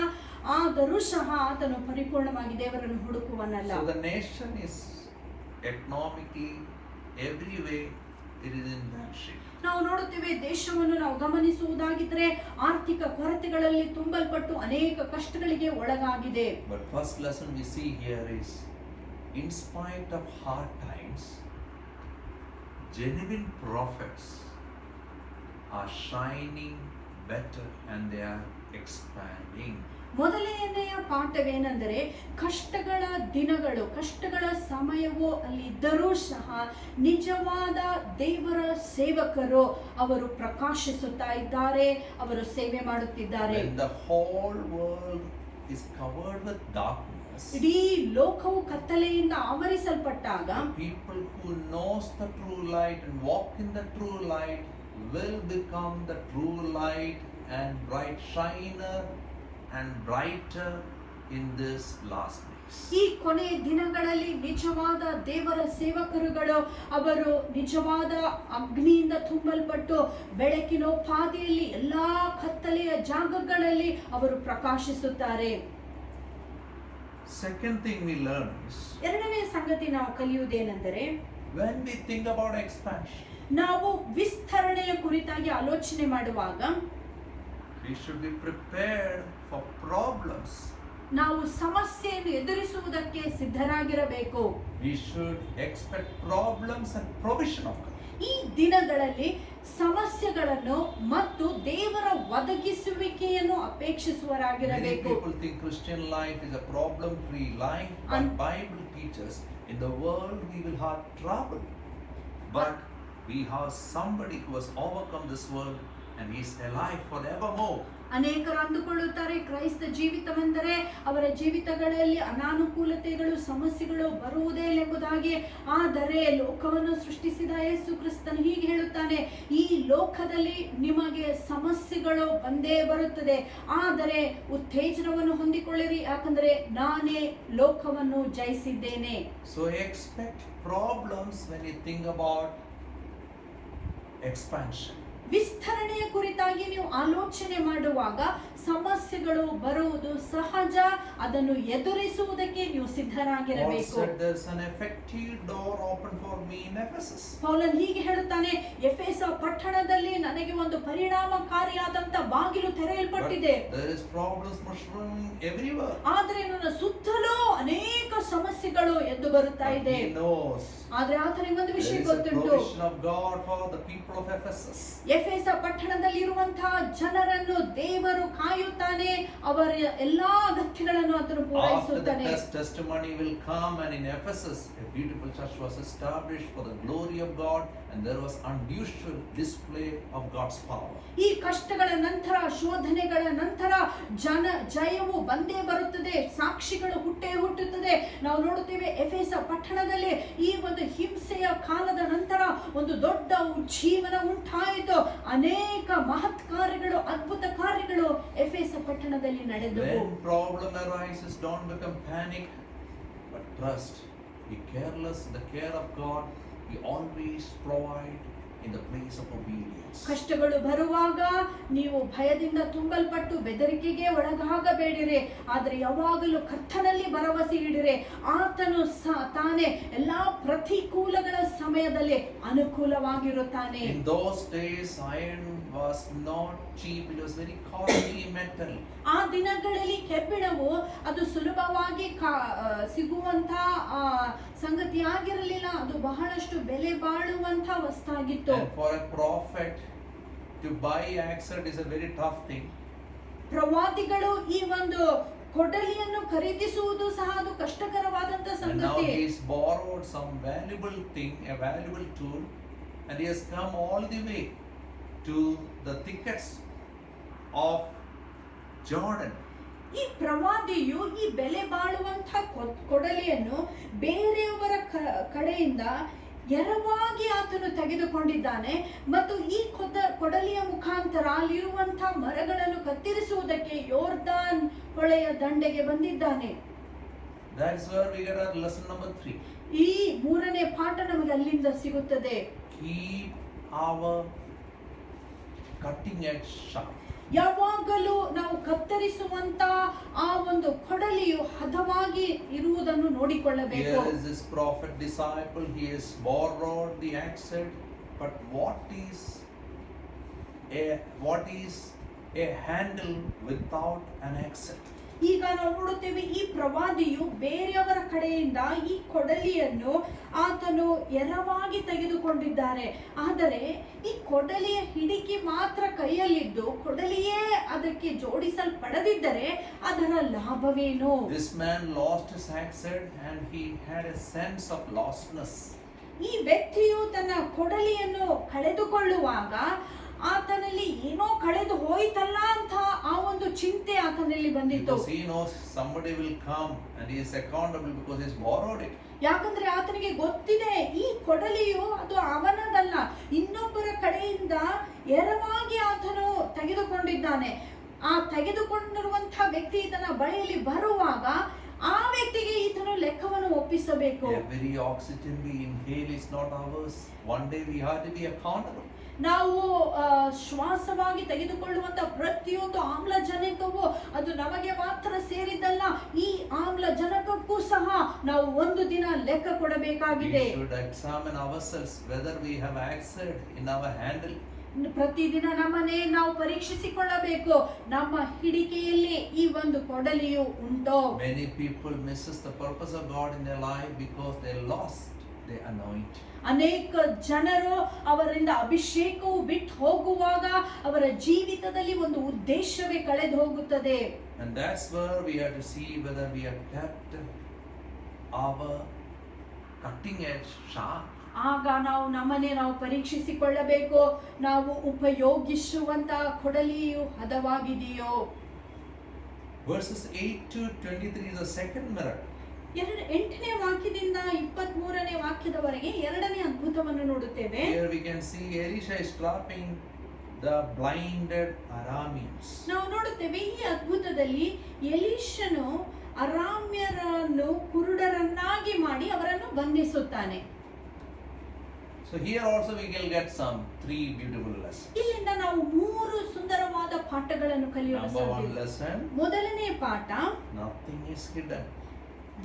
ಆದರೂ ಸಹ ಆತನು ಪರಿಪೂರ್ಣವಾಗಿ ದೇವರನ್ನು ಹುಡುಕುವನಲ್ಲ. So the nation is economically, every way it is in bad shape. ನಾವು ನೋಡುತ್ತೇವೆ, ದೇಶವನ್ನು ನಾವು ಗಮನಿಸುವುದಾಗಿದ್ರೆ ಆರ್ಥಿಕ ಕೊರತೆಗಳಲ್ಲಿ ತುಂಬಲ್ಪಟ್ಟು ಅನೇಕ ಕಷ್ಟಗಳಿಗೆ ಒಳಗಾಗಿದೆ. But first lesson we see here is, in spite of hard times, genuine prophets are shining better and they are expanding. ಮೊದಲನೆಯ ಪಾಠವೇನೆಂದರೆ, ಕಷ್ಟಗಳ ದಿನಗಳು, ಕಷ್ಟಗಳ ಸಮಯವು ಅಲ್ಲಿ ಇದ್ದರೂ ಸಹ ನಿಜವಾದ ದೇವರ ಸೇವಕರು ಅವರು ಪ್ರಕಾಶಿಸುತ್ತಾ ಇದ್ದಾರೆ, ಅವರು ಸೇವೆ ಮಾಡುತ್ತಿದ್ದಾರೆ. When the whole world is covered with darkness, ಇಡೀ ಲೋಕವು ಕತ್ತಲೆಯಿಂದ ಆವರಿಸಲ್ಪಟ್ಟಾಗ the people who knows the true light and walk in the true light will become the true light and bright shiner and brighter in this last days. ಈ ಕೊನೆ ದಿನಗಳಲ್ಲಿ ನಿಜವಾದ ದೇವರ ಸೇವಕರುಗಳು ಅವರು ನಿಜವಾದ ಅಗ್ನಿಯಿಂದ ತುಂಬಲ್ಪಟ್ಟು ಬೆಳಕಿನೋಪಾದಿಯಲ್ಲಿ ಎಲ್ಲಾ ಕತ್ತಲೆಯ ಜಾಗಗಳಲ್ಲಿ ಅವರು ಪ್ರಕಾಶಿಸುತ್ತಾರೆ. Second thing we learn is, ಎರಡನೇ ಸಂಗತಿ ನಾವು ಕಲಿಯುವುದೇನೆಂದರೆ, when we think about expansion, ನಾವು ವಿಸ್ತರಣೆಯ ಕುರಿತಾಗಿ ಆಲೋಚನೆ ಮಾಡುವಾಗ we should be prepared for problems. ನಾವು ಸಮಸ್ಯೆಯನ್ನು ಎದುರಿಸುವುದಕ್ಕೆ ಸಿದ್ಧರಾಗಿರಬೇಕು. We should expect problems and provision of God. ಈ ದಿನಗಳಲ್ಲಿ ಸಮಸ್ಯೆಗಳನ್ನು ಮತ್ತು ದೇವರ ಒದಗಿಸುವಿಕೆಯನ್ನು Many ಅಪೇಕ್ಷಿಸುವರಾಗಿರಬೇಕು. people think Christian life is a problem-free life, but Bible teaches in the world we will have trouble. But we have somebody who has overcome this world and he is alive forevermore. ಅನೇಕರು ಅಂದುಕೊಳ್ಳುತ್ತಾರೆ ಕ್ರೈಸ್ತ ಜೀವಿತವೆಂದರೆ ಅವರ ಜೀವಿತಗಳಲ್ಲಿ ಅನಾನುಕೂಲತೆಗಳು ಸಮಸ್ಯೆಗಳು ಬರುವುದೇ ಎಂಬುದಾಗಿ. ಆದರೆ ಲೋಕವನ್ನು ಸೃಷ್ಟಿಸಿದ ಯೇಸು ಕ್ರಿಸ್ತನು ಹೀಗೆ ಹೇಳುತ್ತಾನೆ, ಈ ಲೋಕದಲ್ಲಿ ನಿಮಗೆ ಸಮಸ್ಯೆಗಳು ಬಂದೇ ಬರುತ್ತದೆ, ಆದರೆ ಉತ್ತೇಜನವನ್ನು ಹೊಂದಿಕೊಳ್ಳಿರಿ, ಯಾಕಂದರೆ ನಾನೇ ಲೋಕವನ್ನು ಜಯಿಸಿದ್ದೇನೆ. So expect problems when you think about expansion. ವಿಸ್ತರಣೆಯ ಕುರಿತಾಗಿ ನೀವು ಆಲೋಚನೆ ಮಾಡುವಾಗ ಸಮಸ್ಯೆಗಳು ಬರುವುದು ಸಹಜ, ಅದನ್ನು ಎದುರಿಸುವುದಕ್ಕೆ ನೀವು Paul ಸಿದ್ಧರಾಗಿರಬೇಕು. said there's an effective door open for me in Ephesus. ಪೌಲನು ಹೀಗೆ ಹೇಳುತ್ತಾನೆ, ಎಫೆಸ ಪಟ್ಟಣದಲ್ಲಿ ನನಗೆ ಒಂದು ಪರಿಣಾಮಕಾರಿಯಾದಂತ ಬಾಗಿಲು ತೆರೆಯಲ್ಪಟ್ಟಿದೆ, But there is problems mushrooming everywhere. ಆದರೆ ನನ್ನ ಸುತ್ತಲೂ ಅನೇಕ ಸಮಸ್ಯೆಗಳು ಎದ್ದು ಬರುತ್ತಾ But ಇದೆ. he knows ಆದ್ರೆ ಆತನಿಗೆ ಒಂದು there ವಿಷಯ is a ಗೊತ್ತುಂಟು, provision of God for the people of Ephesus. ಎಫೆಸ ಪಟ್ಟಣದಲ್ಲಿ ಇರುವಂತಹ ಜನರನ್ನು ದೇವರು ಕಾಯುತ್ತಾನೆ, ಅವರ ಎಲ್ಲಾ ಅಗತ್ಯಗಳನ್ನು ಆತನು After the ಪೂರೈಸುತ್ತಾನೆ. testimony will come, and in Ephesus a beautiful church was established for the glory of God, and there was unusual display of God's power. ಈ ಕಷ್ಟಗಳ ನಂತರ, ಶೋಧನೆಗಳ ನಂತರ ಜಯವು ಬಂದೇ ಬರುತ್ತದೆ, ಸಾಕ್ಷಿಗಳು ಹುಟ್ಟುತ್ತದೆ. ನಾವು ನೋಡುತ್ತೇವೆ ಎಫೆಸ ಪಟ್ಟಣದಲ್ಲಿ ಈ ಒಂದು ಹಿಂಸೆಯ ಕಾಲದ ನಂತರ ಒಂದು ದೊಡ್ಡ ಉಜ್ಜೀವನ ಉಂಟಾಯಿತು. ಅನೇಕ ಮಹತ್ ಕಾರ್ಯಗಳು, ಅದ್ಭುತ ಕಾರ್ಯಗಳು ಎಫೆಸ ಪಟ್ಟಣದಲ್ಲಿ ನಡೆದವು. When problem arises, don't become panic, but trust. Be careless in the care of God. He always provide in the place of obedience. ಕಷ್ಟಗಳು ಬರುವಾಗ ನೀವು ಭಯದಿಂದ ತುಂಬಲ್ಪಟ್ಟು ಬೆದರಿಕೆಗೆ ಒಳಗಾಗಬೇಡಿರಿ, ಆದರೆ ಯಾವಾಗಲೂ ಕರ್ತನಲ್ಲಿ ಭರವಸೆ ಇಡಿರಿ. ಆತನು ತಾನೇ ಎಲ್ಲಾ ಪ್ರತಿಕೂಲಗಳ ಸಮಯದಲ್ಲಿ ಅನುಕೂಲವಾಗಿರುತ್ತಾನೆ. In those days, iron was not cheap; it was very costly metal. ಆ ದಿನಗಳಲ್ಲಿ ಕೆಬ್ಬಿಣವು ಅದು ಸುಲಭವಾಗಿ ಸಿಗುವಂತ ಸಂಗತಿ ಆಗಿರಲಿಲ್ಲ, ಅದು ಬಹಳಷ್ಟು ಬೆಲೆ ಬಾಳುವಂತ ವಸ್ತಾಗಿತ್ತು. And for a prophet to buy accent is a very tough thing. ಪ್ರವಾದಿಗಳು ಈ ಒಂದು ಕೊಡಲಿಯನ್ನು ಖರೀದಿಸುವುದು ಸಹ ಅದು ಕಷ್ಟಕರವಾದಂತ And now ಸಂಗತಿ. he has borrowed some valuable thing, a valuable tool, and he has come all the way to the thickets of Jordan. ಈ ಪ್ರವಾದಿಯು ಈ ಬೆಲೆ ಬಾಳುವಂತ ಕೊಡಲಿಯನ್ನು ಬೇರೆಯವರ ಕಡೆಯಿಂದ ಎರವಾಗಿ ಆತನು ತೆಗೆದುಕೊಂಡಿದ್ದಾನೆ ಮತ್ತು ಈ ಕೊಡಲಿಯ ಮುಖಾಂತರ ಅಲ್ಲಿರುವಂತಹ ಮರಗಳನ್ನು ಕತ್ತರಿಸುವುದಕ್ಕೆ ಯೋರ್ದಾನ್ ಹೊಳೆಯ ದಂಡೆಗೆ ಬಂದಿದ್ದಾನೆ. That's where we get our lesson number 3. ಈ ಮೂರನೇ ಪಾಠ ನಮಗೆ ಅಲ್ಲಿಂದ ಸಿಗುತ್ತದೆ. Keep our cutting edge sharp. ಯಾವಾಗಲೂ ನಾವು ಕತ್ತರಿಸುವಂತ ಆ ಒಂದು ಕೊಡಲಿಯು ಹದವಾಗಿ ಇರುವುದನ್ನು ನೋಡಿಕೊಳ್ಳಬೇಕು. Here is this prophet disciple, he has borrowed the axe, but what is a handle without an axe? ಈಗ ನಾವು ನೋಡುತ್ತೇವೆ, ಈ ಪ್ರವಾದಿಯು ಬೇರೆಯವರ ಕಡೆಯಿಂದ ಈ ಕೊಡಲಿಯನ್ನು ಆತನು ಎರವಾಗಿ ತೆಗೆದುಕೊಂಡಿದ್ದಾರೆ, ಆದರೆ ಈ ಕೊಡಲಿಯ ಹಿಡಿಕಿ ಮಾತ್ರ ಕೈಯಲ್ಲಿದ್ದು ಕೊಡಲಿಯೇ ಅದಕ್ಕೆ ಜೋಡಿಸಲ್ಪಡದಿದ್ದರೆ ಅದರ ಲಾಭವೇನು? This man lost his axe and he had a sense of lostness. ಈ ವ್ಯಕ್ತಿಯು ತನ್ನ ಕೊಡಲಿಯನ್ನು ಕಳೆದುಕೊಳ್ಳುವಾಗ ಆತನಲ್ಲಿ ಏನೋ ಕಳೆದು ಹೋಯ್ತಲ್ಲ ಅಂತ ಆ ಒಂದು ಚಿಂತೆ ಆತನಲ್ಲಿ ಬಂದಿತ್ತು. Because he knows somebody will come and he is accountable because he has borrowed it. ಯಾಕಂದ್ರೆ ಆತನಿಗೆ ಗೊತ್ತಿದೆ ಈ ಕೊಡಲಿಯು ಅದು ಅವನದಲ್ಲ, ಇನ್ನೊಬ್ಬರ ಕಡೆಯಿಂದ ಎರವಾಗಿ ಆತನು ತೆಗೆದುಕೊಂಡಿದ್ದಾನೆ. ಆ ತೆಗೆದುಕೊಂಡಿರುವಂತಹ ವ್ಯಕ್ತಿ ಈತನ ಬಳಿಯಲ್ಲಿ ಬರುವಾಗ ಆ ವ್ಯಕ್ತಿಗೆ ಈತನು ಲೆಕ್ಕವನ್ನು ಒಪ್ಪಿಸಬೇಕು. Every oxygen we inhale is not ours. One day we have to be accountable. ನಾವು ಶ್ವಾಸವಾಗಿ ತೆಗೆದುಕೊಳ್ಳುವಂತ ಪ್ರತಿಯೊಂದು ಆಮ್ಲಜನಕವು ಅದು ನಮಗೆ ಮಾತ್ರ ಸೇರಿದ್ದಲ್ಲ. ಈ ಆಮ್ಲಜನಕಕ್ಕೂ ಸಹ ನಾವು ಒಂದು ದಿನ ಲೆಕ್ಕ ಕೊಡಬೇಕಾಗಿದೆ. We should examine ourselves whether we have access in our handle. ಪ್ರತಿದಿನ ನಮ್ಮನ್ನೇ ನಾವು ಪರೀಕ್ಷಿಸಿಕೊಳ್ಳಬೇಕು, ನಮ್ಮ ಹಿಡಿಕೆಯಲ್ಲಿ ಈ ಒಂದು ಕೊಡಲಿಯು ಉಂಟೋ. Many people misses the purpose of God in their life because they lost their anointing. ಅನೇಕ ಜನರು ಅವರಿಂದ ಅಭಿಷೇಕವು ಬಿಟ್ಟು ಹೋಗುವಾಗ ಅವರ ಜೀವಿತದಲ್ಲಿ ಒಂದು ಉದ್ದೇಶವೇ ಕಳೆದು ಹೋಗುತ್ತದೆ. And that's where we have to see whether we have kept our cutting edge sharp. ಆಗ ನಾವು ನಮ್ಮನ್ನೇ ನಾವು ಪರೀಕ್ಷಿಸಿಕೊಳ್ಳಬೇಕು, ನಾವು ಉಪಯೋಗಿಸುವಂತ ಕೊಡಲಿಯು ಹದವಾಗಿದೆಯೋ. Verses 8 to 23 is the second miracle. 8ನೇ ವಾಕ್ಯದಿಂದ 23ನೇ ವಾಕ್ಯದವರೆಗೆ ಎರಡನೇ ಅದ್ಭುತವನ್ನು ನೋಡುತ್ತೇವೆ. Here we can see Elisha is stopping the blinded Arameans. ನಾವು ನೋಡುತ್ತೇವೆ ಈ ಅದ್ಭುತದಲ್ಲಿ ಎಲೀಷನು ಅರಾಮ್ಯರನ್ನು ಕುರುಡರನ್ನಾಗಿ ಮಾಡಿ ಅವರನ್ನು ಬಂಧಿಸುತ್ತಾನೆ. So here also we will get some three beautiful lessons. ಇಲ್ಲಿಂದ ನಾವು ಮೂರು ಸುಂದರವಾದ ಪಾಠಗಳನ್ನು ಕಲಿಯಲು Number one ಸಾಧ್ಯ. lesson, ಮೊದಲನೇ ಪಾಠ, nothing is hidden.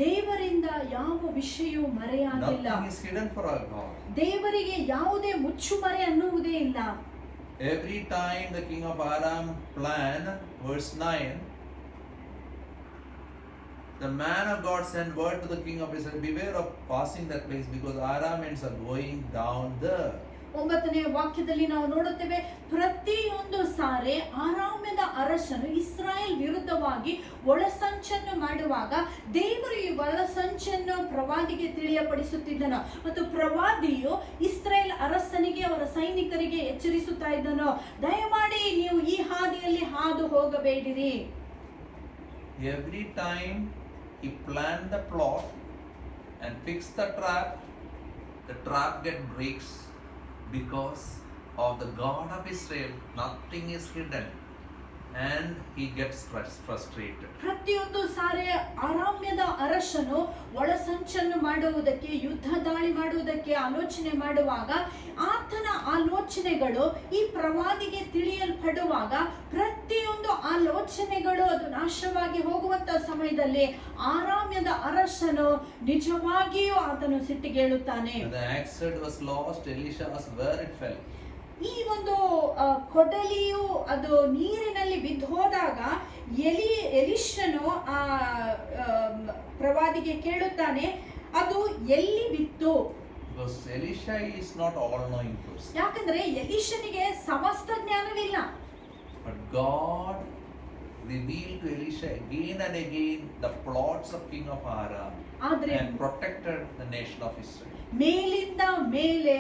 ದೇವರಿಂದ ಯಾವ ವಿಷಯವೂ ಮರೆಯಾಗಿಲ್ಲ. Nothing is hidden for our God. ದೇವರಿಗೆ ಯಾವುದೇ ಮುಚ್ಚುಮರೆ ಅನ್ನುವುದೇ ಇಲ್ಲ. Every time the king of Aram planned, verse 9, the man of God sent word to the king of Israel, beware of passing that place because Arameans are going down there. 9ನೇ ವಾಕ್ಯದಲ್ಲಿ ನಾವು ನೋಡುತ್ತೇವೆ, ಪ್ರತಿಯೊಂದು ಸಾರಿ ಆರಾಮ್ಯದ ಅರಸನು ಇಸ್ರಾಯೇಲ್ ವಿರುದ್ಧವಾಗಿ ಒಳಸಂಚನ್ನು ಮಾಡುವಾಗ ದೇವರು ಈ ಒಳಸಂಚನ್ನು ಪ್ರವಾದಿಗೆ ತಿಳಿಯಪಡಿಸುತ್ತಿದ್ದನು ಮತ್ತು ಪ್ರವಾದಿಯು ಇಸ್ರಾಯೇಲ್ ಅರಸನಿಗೆ ಅವರ ಸೈನಿಕರಿಗೆ ಎಚ್ಚರಿಸುತ್ತಾ ಇದ್ದನು, ದಯಮಾಡಿ ನೀವು ಈ ಹಾದಿಯಲ್ಲಿ ಹಾದು ಹೋಗಬೇಡಿರಿ. Every time he planned the plot and fixed the trap get breaks because of the God of Israel. Nothing is hidden and he gets frustrated. ಪ್ರತಿಯೊಂದು ಸಾರಿ ಆರಾಮ್ಯದ ಅರಸನು ಒಳಸಂಚನ್ನು ಮಾಡುವುದಕ್ಕೆ, ಯುದ್ಧ ದಾಳಿ ಮಾಡುವುದಕ್ಕೆ ಆಲೋಚನೆ ಮಾಡುವಾಗ ಆತನ ಆಲೋಚನೆಗಳು ಈ ಪ್ರವಾದಿಗೆ ತಿಳಿಯಲ್ಪಡುವಾಗ ಪ್ರತಿಯೊಂದು ಆಲೋಚನೆಗಳು ಅದು ನಾಶವಾಗಿ ಹೋಗುವಂತ ಸಮಯದಲ್ಲಿ ಆರಾಮ್ಯದ ಅರಸನು ನಿಜವಾಗಿಯೂ ಆತನು ಸಿಟ್ಟಿಗೇಳುತ್ತಾನೆ. When the axe was lost, Elisha asked where it fell. ಈ ಒಂದು ಕೊಡಲಿಯು ಅದು ನೀರಿನಲ್ಲಿ ಬಿದ್ದು ಹೋದಾಗ ಎಲೀಷನು ಆ ಪ್ರವಾದಿಗೆ ಕೇಳುತ್ತಾನೆ, ಅದು ಎಲ್ಲಿ ಬಿತ್ತು? Because Elisha is not all-knowing person. ಯಾಕಂದ್ರೆ ಎಲೀಷನಿಗೆ ಸಮಸ್ತ ಜ್ಞಾನವಿಲ್ಲ. But God revealed to Elisha again and again the plots of king of Aram ಆದ್ರೆ and protected the nation of Israel. ಮೇಲಿಂದ ಮೇಲೆ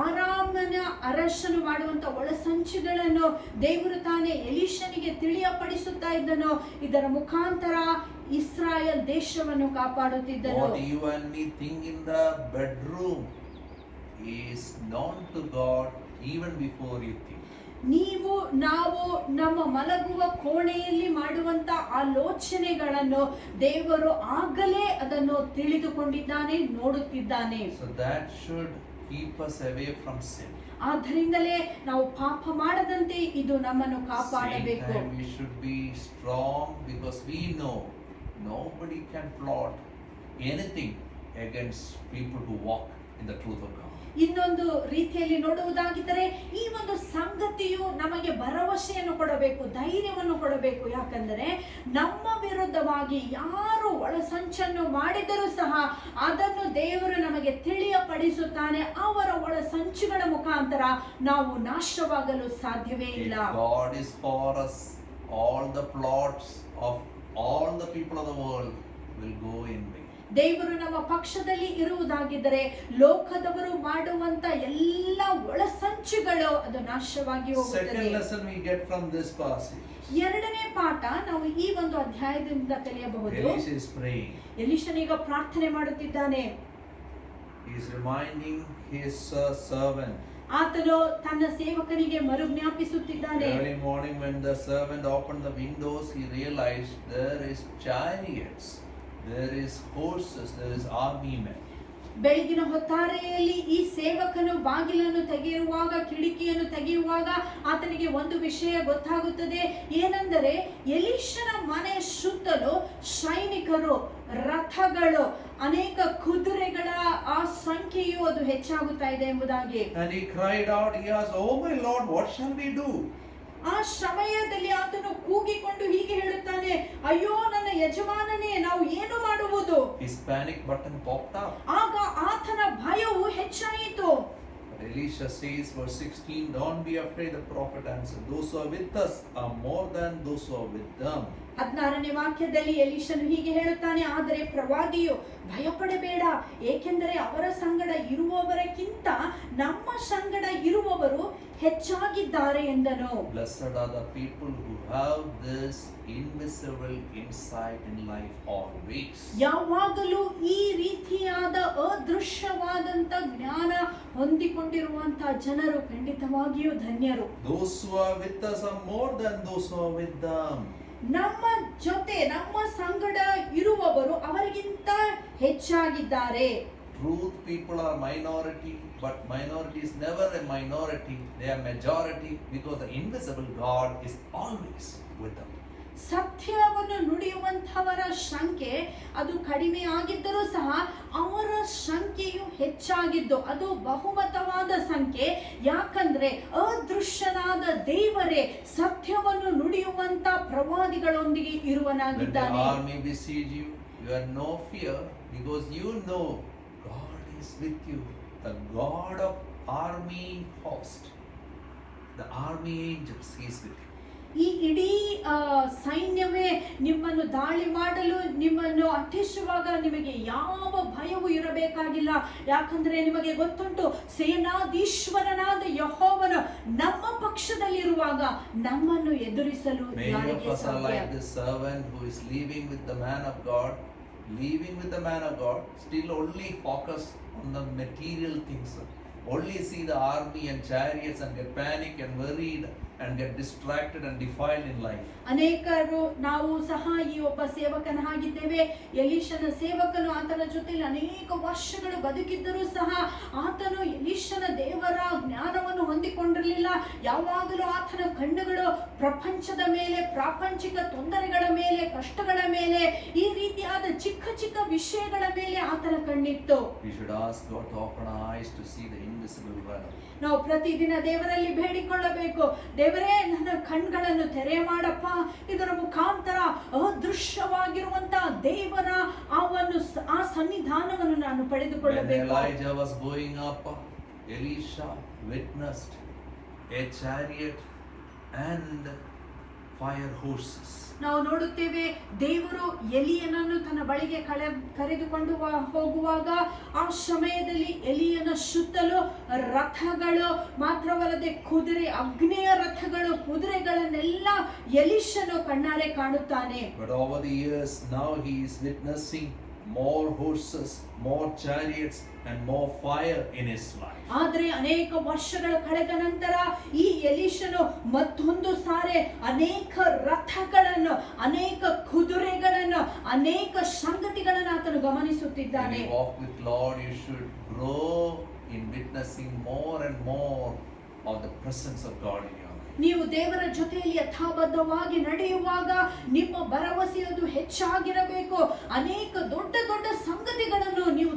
ಆರಾಮನ ಅರಸನು ಮಾಡುವಂತ ಒಳಸಂಚುಗಳನ್ನು ದೇವರು ತಾನೇ ಎಲೀಷನಿಗೆ ತಿಳಿಯಪಡಿಸುತ್ತಾ ಇದ್ದನು. ಇದರ ಮುಖಾಂತರ ಇಸ್ರಾಯೇಲ್ ದೇಶವನ್ನು ಕಾಪಾಡುತ್ತಿದ್ದನು. What you and me think in the bedroom is known to God even before you think. ನೀವು ನಾವು ನಮ್ಮ ಮಲಗುವ ಕೋಣೆಯಲ್ಲಿ ಮಾಡುವಂತ ಆಲೋಚನೆಗಳನ್ನು ದೇವರು ಆಗಲೇ ಅದನ್ನು ತಿಳಿದುಕೊಂಡಿದ್ದಾನೆ, ನೋಡುತ್ತಿದ್ದಾನೆ. So that should keep us away from sin. ಆದ್ದರಿಂದಲೇ ನಾವು ಪಾಪ ಮಾಡದಂತೆ ಇದು ನಮ್ಮನ್ನು Same ಕಾಪಾಡಬೇಕು. time we should be strong because we know nobody can plot anything against people who walk in the truth of God. ಇನ್ನೊಂದು ರೀತಿಯಲ್ಲಿ ನೋಡುವುದಾಗಿದ್ದರೆ ಈ ಒಂದು ಸಂಗತಿಯು ನಮಗೆ ಭರವಸೆಯನ್ನು ಕೊಡಬೇಕು, ಧೈರ್ಯವನ್ನು ಕೊಡಬೇಕು. ಯಾಕಂದರೆ ನಮ್ಮ ವಿರುದ್ಧವಾಗಿ ಯಾರು ಒಳಸಂಚನ್ನು ಮಾಡಿದರೂ ಸಹ ಅದನ್ನು ದೇವರು ನಮಗೆ ತಿಳಿಯಪಡಿಸುತ್ತಾನೆ. ಅವರ ಒಳಸಂಚುಗಳ ಮುಖಾಂತರ ನಾವು ನಾಶವಾಗಲು ಸಾಧ್ಯವೇ ಇಲ್ಲ. If God is for us, all the plots of all the people of the world will go in vain. ದೇವರು ನಮ್ಮ ಪಕ್ಷದಲ್ಲಿ ಇರುವುದಾಗಿದ್ದರೆ ಲೋಕದವರು ಮಾಡುವಂತ ಎಲ್ಲ ಒಳಸಂಚುಗಳು ಅದು ನಾಶವಾಗಿ Second ಹೋಗುತ್ತದೆ. lesson we get from this passage. ಎರಡನೇ ಪಾಠ ನಾವು ಈ ಒಂದು ಅಧ್ಯಾಯದಿಂದ ಕಲಿಯಬಹುದು. Elisha is praying. ಎಲಿಷನೀಗ ಪ್ರಾರ್ಥನೆ ಮಾಡುತ್ತಿದ್ದಾನೆ. He is reminding his servant. ಆತನು ತನ್ನ ಸೇವಕನಿಗೆ ಮರುಜ್ಞಾಪಿಸುತ್ತಿದ್ದಾನೆ. Early morning when the servant opened the windows, he realized there is chariots, there is horses, there is army men. ಬೆಳಗಿನ ಹೊತ್ತಾರೆಯಲ್ಲಿ ಈ ಸೇವಕನು ಬಾಗಿಲನ್ನು ತೆಗೆಯುವಾಗ, ಕಿಟಕಿಯನ್ನು ತೆಗೆಯುವಾಗ ಆತನಿಗೆ ಒಂದು ವಿಷಯ ಗೊತ್ತಾಗುತ್ತದೆ. ಏನೆಂದರೆ ಎಲೀಷನ ಮನೆ ಸುತ್ತಲೂ ಸೈನಿಕರು, ರಥಗಳು, ಅನೇಕ ಕುದುರೆಗಳ ಆ ಸಂಖ್ಯೆಯು ಅದು ಹೆಚ್ಚಾಗುತ್ತಾ ಇದೆ ಎಂಬುದಾಗಿ. And he cried out, he asked, "Oh my Lord, what shall we do?" ಆ ಸಮಯದಲ್ಲಿ ಆತನು ಕೂಗಿಕೊಂಡು ಹೀಗೆ ಹೇಳುತ್ತಾನೆ, ಅಯ್ಯೋ ನನ್ನ ಯಜಮಾನನೇ, ನಾವು ಏನು ಮಾಡುವುದು? His panic button popped up. ಆಗ ಆತನ ಭಯವು ಹೆಚ್ಚಾಯಿತು. But Elisha says, verse 16, "Don't be afraid," the prophet answered. "Those who are with us are more than those who are with them." 16ನೇ ವಾಕ್ಯದಲ್ಲಿ ಎಲೀಷನು ಹೀಗೆ ಹೇಳುತ್ತಾನೆ, ಆದರೆ ಪ್ರವಾದಿಯು ಭಯಪಡಬೇಡ, ಏಕೆಂದರೆ ಅವರ ಸಂಗಡ ಇರುವವರಕ್ಕಿಂತ ನಮ್ಮ ಸಂಗಡ ಇರುವವರು ಹೆಚ್ಚಾಗಿದ್ದಾರೆ ಎಂದನು. Blessed are the people who have this invisible insight in life always. ಯಾವಾಗಲೂ ಈ ರೀತಿಯಾದ ಅದೃಶ್ಯವಾದಂತ ಜ್ಞಾನ ಹೊಂದಿಕೊಂಡಿರುವಂತಹ ಜನರು ಖಂಡಿತವಾಗಿಯೂ ಧನ್ಯರು. Those who are with us are more than those who are with them. ನಮ್ಮ ಜೊತೆ, ನಮ್ಮ ಸಂಗಡ ಇರುವವರು ಅವರಿಗಿಂತ ಹೆಚ್ಚಾಗಿದ್ದಾರೆ. Truth people are minority, but minority is never a minority. They are majority because the invisible God is always with them. ಸತ್ಯವನ್ನು ನುಡಿಯುವಂತವರ ಸಂಖ್ಯೆ ಅದು ಕಡಿಮೆ ಆಗಿದ್ದರೂ ಸಹ ಅವರ ಸಂಖ್ಯೆಯು ಹೆಚ್ಚಾಗಿದ್ದು ಅದು ಬಹುಮತವಾದ ಸಂಖ್ಯೆ. ಯಾಕಂದ್ರೆ ಅದೃಶ್ಯನಾದ ದೇವರೇ ಸತ್ಯವನ್ನು ನುಡಿಯುವಂತ ಪ್ರವಾದಿಗಳೊಂದಿಗೆ ಇರುವನಾಗಿದ್ದಾನೆ. When the army besiege you, you have no fear because you know God is with you. The God of army host, the army angels, He is with you. ಈ ಇಡೀ ಸೈನ್ಯವೇ ನಿಮ್ಮನ್ನು ದಾಳಿ ಮಾಡಲು ನಿಮ್ಮನ್ನು ಅಟ್ಟಿಸುವಾಗ ನಿಮಗೆ ಯಾವ ಭಯವೂ ಇರಬೇಕಾಗಿಲ್ಲ. ಯಾಕಂದ್ರೆ ನಿಮಗೆ ಗೊತ್ತುಂಟು, ಸೇನಾಧೀಶ್ವರನಾದ ಯೆಹೋವನು ನಮ್ಮ ಪಕ್ಷದಲ್ಲಿರುವಾಗ ನಮ್ಮನ್ನು ಎದುರಿಸಲು Many of ಯಾರಿಗೆ us are ಸಾಧ್ಯ? like this servant who is living with the man of God, still only focus on the material things. Only see the army and chariots and get panic and worried and get distracted and defiled in life. ಅನೇಕರು ನಾವು ಸಹ ಈ ಒಬ್ಬ ಸೇವಕನ ಹಾಗಿದ್ದೇವೆ. ಎಲೀಷನ ಸೇವಕನು ಆತನ ಜೊತೆಯಲ್ಲಿ ಅನೇಕ ವರ್ಷಗಳು ಬದುಕಿದ್ದರೂ ಸಹ ಆತನು ಎಲೀಷನ ದೇವರ ಜ್ಞಾನವನ್ನು ಹೊಂದಿಕೊಂಡಿರಲಿಲ್ಲ. ಯಾವಾಗಲೂ ಆತನ ಕಣ್ಣುಗಳು ಪ್ರಪಂಚದ ಮೇಲೆ, ಪ್ರಾಪಂಚಿಕ ತೊಂದರೆಗಳ ಮೇಲೆ, ಕಷ್ಟಗಳ ಮೇಲೆ, ಈ ರೀತಿಯಾದ ಚಿಕ್ಕ ಚಿಕ್ಕ ವಿಷಯಗಳ ಮೇಲೆ ಆತನ ಕಣ್ಣಿತ್ತು. We should ask God to open our eyes to see the invisible realm. ನಾವು ಪ್ರತಿದಿನ ದೇವರಲ್ಲಿ ಬೇಡಿಕೊಳ್ಳಬೇಕು, ದೇವರೇ ನನ್ನ ಕಣ್ಗಳನ್ನು ತೆರೆ ಮಾಡಪ್ಪ, ಇದರ ಮುಖಾಂತರ ಅದೃಶ್ಯವಾಗಿರುವಂತಹ ದೇವರ ಆ ಸನ್ನಿಧಾನವನ್ನು ನಾನು When ಪಡೆದುಕೊಳ್ಳಬೇಕು. Elijah was going up, Elisha witnessed a chariot and fire horses. ನಾವು ನೋಡುತ್ತೇವೆ, ದೇವರು ಎಲಿಯನನ್ನು ತನ್ನ ಬಳಿಗೆ ಕರೆದುಕೊಂಡು ಹೋಗುವಾಗ ಆ ಸಮಯದಲ್ಲಿ ಎಲಿಯನ ಸುತ್ತಲೂ ರಥಗಳು ಮಾತ್ರವಲ್ಲದೆ ಕುದುರೆ, ಅಗ್ನಿಯ ರಥಗಳು, ಕುದುರೆಗಳನ್ನೆಲ್ಲ ಎಲೀಷನು ಕಣ್ಣಾರೆ ಕಾಣುತ್ತಾನೆ. But over the years, now he is witnessing more horses, more chariots and more fire in his life. ಆದರೆ ಅನೇಕ ವರ್ಷಗಳು ಕಳೆದ ನಂತರ ಈ ಎಲೀಷನು ಮತ್ತೊಂದು ಸಾರಿ ಅನೇಕ ರಥಗಳನ್ನು, ಅನೇಕ ಕುದುರೆಗಳನ್ನು, ಅನೇಕ ಸಂಗತಿಗಳನ್ನು ಆತನು ಗಮನಿಸುತ್ತಿದ್ದಾನೆ. When you walk with Lord, you should grow in witnessing more and more of the presence of God in your life. ನೀವು ದೇವರ ಜೊತೆಯಲ್ಲಿ ಯಥಾಬದ್ಧವಾಗಿ ನಡೆಯುವಾಗ ನಿಮ್ಮ ಭರವಸೆಯದು ಹೆಚ್ಚಾಗಿರಬೇಕು. ಅನೇಕ ದೊಡ್ಡ ದೊಡ್ಡ ಸಂಗತಿಗಳನ್ನು ನೀವು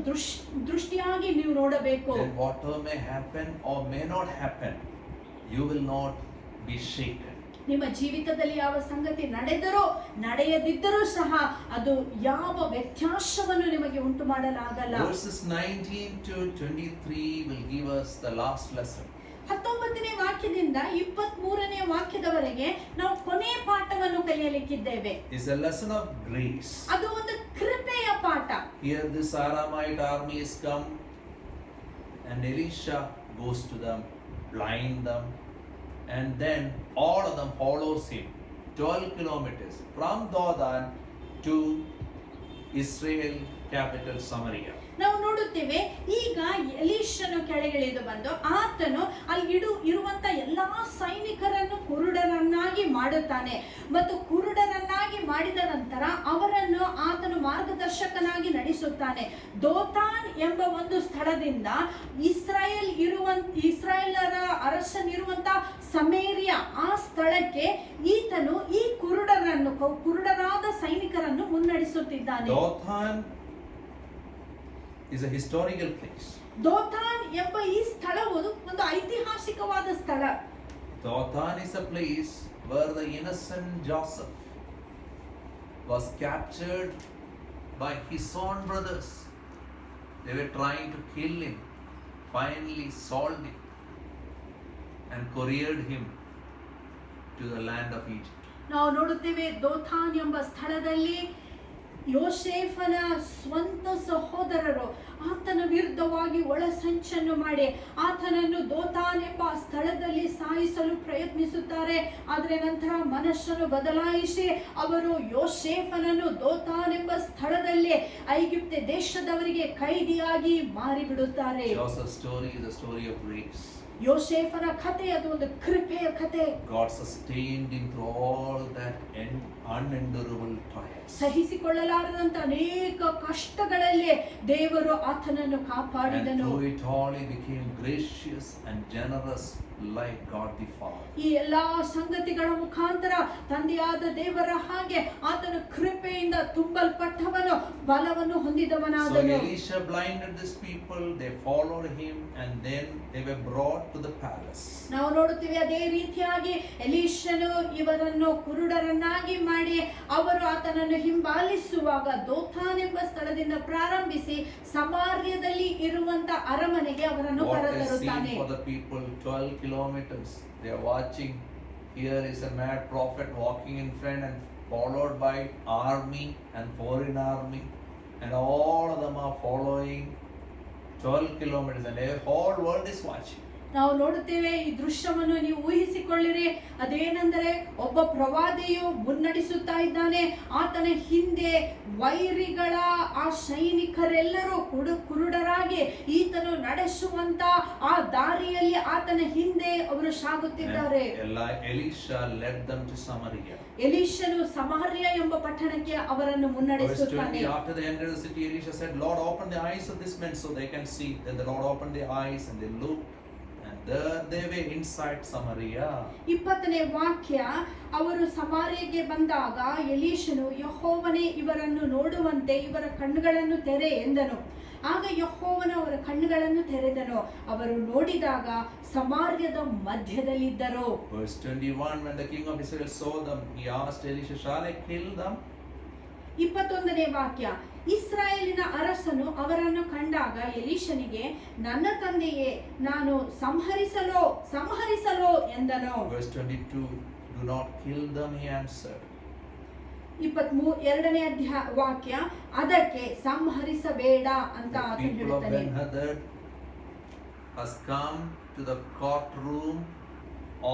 ದೃಷ್ಟಿಯಾಗಿ ನೀವು ನೋಡಬೇಕು. Then whatever may happen or may not happen, you will not be shaken. ನಿಮ್ಮ ಜೀವಿತದಲ್ಲಿ ಯಾವ ಸಂಗತಿ ನಡೆದರೂ ನಡೆಯದಿದ್ದರೂ ಸಹ ಅದು ಯಾವ ವ್ಯತ್ಯಾಸವನ್ನು ನಿಮಗೆ ಉಂಟು ಮಾಡಲಾಗಲ್ಲ. Verses 19 to 23 will give us the last lesson. 19ನೇ ವಾಕ್ಯದಿಂದ 23ನೇ ವಾಕ್ಯದವರೆಗೆ ನಾವು ಕೊನೆಯ ಪಾಠವನ್ನು ಕಲಿಯಲಿಕ್ಕಿದ್ದೇವೆ. It's a lesson of grace. ಅದು ಒಂದು ಕೃಪೆಯ ಪಾಠ. Here this Aramite army is come, and Elisha goes to them, blind them, and then all of them follows him 12 kilometers from Dothan to Israel capital Samaria. ನಾವು ನೋಡುತ್ತೇವೆ, ಈಗ ಎಲೀಷನು ಕೆಳಗಿಳಿದು ಬಂದು ಆತನು ಅಲ್ಲಿ ಇರುವಂತ ಎಲ್ಲಾ ಸೈನಿಕರನ್ನು ಕುರುಡರನ್ನಾಗಿ ಮಾಡುತ್ತಾನೆ. ಮತ್ತು ಕುರುಡರನ್ನಾಗಿ ಮಾಡಿದ ನಂತರ ಅವರನ್ನು ಆತನು ಮಾರ್ಗದರ್ಶಕನಾಗಿ ನಡೆಸುತ್ತಾನೆ. ದೋತಾನ್ ಎಂಬ ಒಂದು ಸ್ಥಳದಿಂದ ಇಸ್ರಾಯೇಲರ ಅರಸನಿರುವಂತ ಸಮೇರಿಯ ಆ ಸ್ಥಳಕ್ಕೆ ಈತನು ಈ ಕುರುಡರಾದ ಸೈನಿಕರನ್ನು ಮುನ್ನಡೆಸುತ್ತಿದ್ದಾನೆ. Dothan is a historical place. ದೋತಾನ್ ಎಂಬ ಈ ಸ್ಥಳವು ಒಂದು ಐತಿಹಾಸಿಕವಾದ ಸ್ಥಳ. Dothan is a place where the innocent Joseph was captured by his own brothers. They were trying to kill him, finally sold him and couriered him to the land of Egypt. ನಾವು ನೋಡುತ್ತೇವೆ, ದೋತಾನ್ ಎಂಬ ಸ್ಥಳದಲ್ಲಿ ಯೋಸೇಫನ ಸ್ವಂತ ಸಹೋದರರು ಆತನ ವಿರುದ್ಧವಾಗಿ ಒಳಸಂಚನ್ನು ಮಾಡಿ ಆತನನ್ನು ದೋತಾನ್ ಎಂಬ ಸ್ಥಳದಲ್ಲಿ ಸಾಯಿಸಲು ಪ್ರಯತ್ನಿಸುತ್ತಾರೆ. ಆದರೆ ನಂತರ ಮನಸ್ಸನ್ನು ಬದಲಾಯಿಸಿ ಅವರು ಯೋಸೇಫನನ್ನು ದೋತಾನ್ ಎಂಬ ಸ್ಥಳದಲ್ಲಿ ಐಗುಪ್ತ ದೇಶದವರಿಗೆ ಕೈದಿಯಾಗಿ ಮಾರಿಬಿಡುತ್ತಾರೆ. Joseph's story is a story of grace. ಯೋಸೇಫನ ಕಥೆ ಅದು ಒಂದು ಕೃಪೆಯ ಕಥೆ. God sustained him through all that unendurable trials. ಸಹಿಸಿಕೊಳ್ಳಲಾರದಂತ ಅನೇಕ ಕಷ್ಟಗಳಲ್ಲಿ ದೇವರು ಆತನನ್ನು And ಕಾಪಾಡಿದನು. through it all he became gracious and generous like God the Father. ಈ ಎಲ್ಲಾ ಸಂಗತಿಗಳ ಮುಖಾಂತರ ತಂದೆಯಾದ ದೇವರ ಹಾಗೆ ಆತನು ಕೃಪೆಯಿಂದ ತುಂಬಲ್ಪಟ್ಟವನು, ಬಲವನ್ನು So ಹೊಂದಿದವನಾದನು. Elisha blinded these people, they followed him, and then they were brought to the palace. ನಾವು ನೋಡುತ್ತೀವಿ, ಅದೇ ರೀತಿಯಾಗಿ ಎಲೀಷನು ಇವರನ್ನು ಕುರುಡರನ್ನಾಗಿ ಮಾಡಿ ಅವರು ಆತನನ್ನು ಹಿಂಬಾಲಿಸುವಾಗ ದೋತಾನ್ ಎಂಬ ಸ್ಥಳದಿಂದ ಪ್ರಾರಂಭಿಸಿ ಸಮಾರ್ಯದಲ್ಲಿ ಇರುವಂತ ಅರಮನೆಗೆ ಅವರನ್ನು What a ಕರೆತರುತ್ತಾನೆ. scene for the people, 12 kilometers. They are watching. Here is a mad prophet walking in front and followed by army and foreign army, and all of them are following 12 kilometers, and the whole world is watching. ನಾವು ನೋಡುತ್ತೇವೆ, ಈ ದೃಶ್ಯವನ್ನು ನೀವು ಊಹಿಸಿಕೊಳ್ಳಿರಿ. ಅದೇನೆಂದರೆ ಒಬ್ಬ ಪ್ರವಾದಿಯು ಮುನ್ನಡೆಸುತ್ತಾ ಇದ್ದಾನೆ, ಆತನ ಹಿಂದೆ ವೈರಿಗಳ ಆ ಸೈನಿಕರೆಲ್ಲರೂ ಕುರುಡರಾಗಿ ಈತನು ನಡೆಸುವಂತ ಆ ದಾರಿಯಲ್ಲಿ ಆತನ ಹಿಂದೆ ಅವರು ಸಾಗುತ್ತಿದ್ದಾರೆ. Elisha led them to Samaria. ಎಲೀಷನು ಸಮಾರ್ಯ ಎಂಬ ಪಟ್ಟಣಕ್ಕೆ ಅವರನ್ನು Verse ಮುನ್ನಡೆಸುತ್ತಾನೆ. 20, after they entered the city, Elisha said, Lord, open the eyes of these men so they can see. Then the Lord opened their eyes and they looked, and there they were inside Samaria. 20ನೇ ವಾಕ್ಯ, ಅವರು ಸಮಾರ್ಯಕ್ಕೆ ಬಂದಾಗ ಎಲೀಷನು, ಯೆಹೋವನೇ ಇವರನ್ನು ನೋಡುವಂತೆ ಇವರ ಕಣ್ಣುಗಳನ್ನು ತೆರೆ ಎಂದನು. ಆಗ ಯೆಹೋವನು ಅವರ ಕಣ್ಣುಗಳನ್ನು ತೆರೆದನು, ಅವರು ನೋಡಿದಾಗ ಸಮಾರ್ಯದ ಮಧ್ಯದಲ್ಲಿದ್ದರು. Verse 21, when the king of Israel saw them, he asked Elisha, shall I kill them? 21ನೇ ವಾಕ್ಯ, ಇಸ್ರಾಯೇಲಿನ ಅರಸನು ಅವರನ್ನು ಕಂಡಾಗ ಎಲೀಷನಿಗೆ, ನನ್ನ ತಂದೆಯೇ, ನಾನು ಸಂಹರಿಸಲೋ ಎಂದನು. Verse 22, do not kill them, he answered. 22ನೇ ವಾಕ್ಯ, ಅದಕ್ಕೆ ಸಂಹರಿಸಬೇಡ ಅಂತ The ಆತನು people of ಹೇಳುತ್ತಾನೆ. Ben-Hadad has come to the courtroom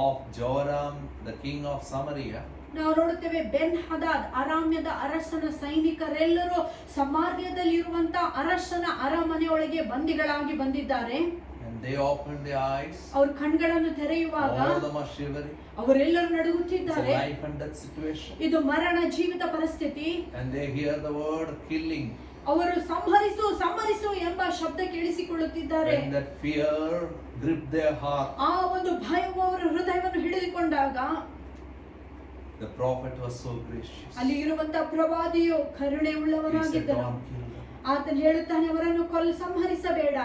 of Joram, the king of Samaria. ನಾವು ನೋಡುತ್ತೇವೆ, ಬೆನ್ ಹದಾದ್ ಅರಾಮ್ಯದ ಅರಸನ ಸೈನಿಕರೆಲ್ಲರೂ ಸಮಾರ್ಯದಲ್ಲಿರುವಂತ ಅರಸನ ಅರಮನೆಯೊಳಗೆ ಬಂದಿಗಳಾಗಿ ಬಂದಿದ್ದಾರೆ. And they opened their eyes. ಅವ್ರ ಕಣ್ಗಳನ್ನು ತೆರೆಯುವಾಗ All of them are shivering. ಅವರೆಲ್ಲರೂ It's a ನಡುಗುತ್ತಿದ್ದಾರೆ. life and death situation. ಇದು ಮರಣ ಜೀವಿತ ಪರಿಸ್ಥಿತಿ. And they hear the word killing. ಅವರು ಸಂಹರಿಸು ಎಂಬ ಶಬ್ದ ಕೇಳಿಸಿಕೊಳ್ಳುತ್ತಿದ್ದಾರೆ. When that fear gripped their heart, ಆ ಒಂದು ಭಯವು ಅವರ ಹೃದಯವನ್ನು ಹಿಡಿದುಕೊಂಡಾಗ the prophet was so gracious. ಅಲ್ಲಿ ಇರುವಂತ ಪ್ರವಾದಿಯು ಕರುಣೆ He said, ಉಳ್ಳವನಾಗಿದ್ದನು. don't kill them. ಆತನು ಹೇಳುತ್ತಾನೆ, ಅವರನ್ನು ಸಂಹರಿಸಬೇಡ,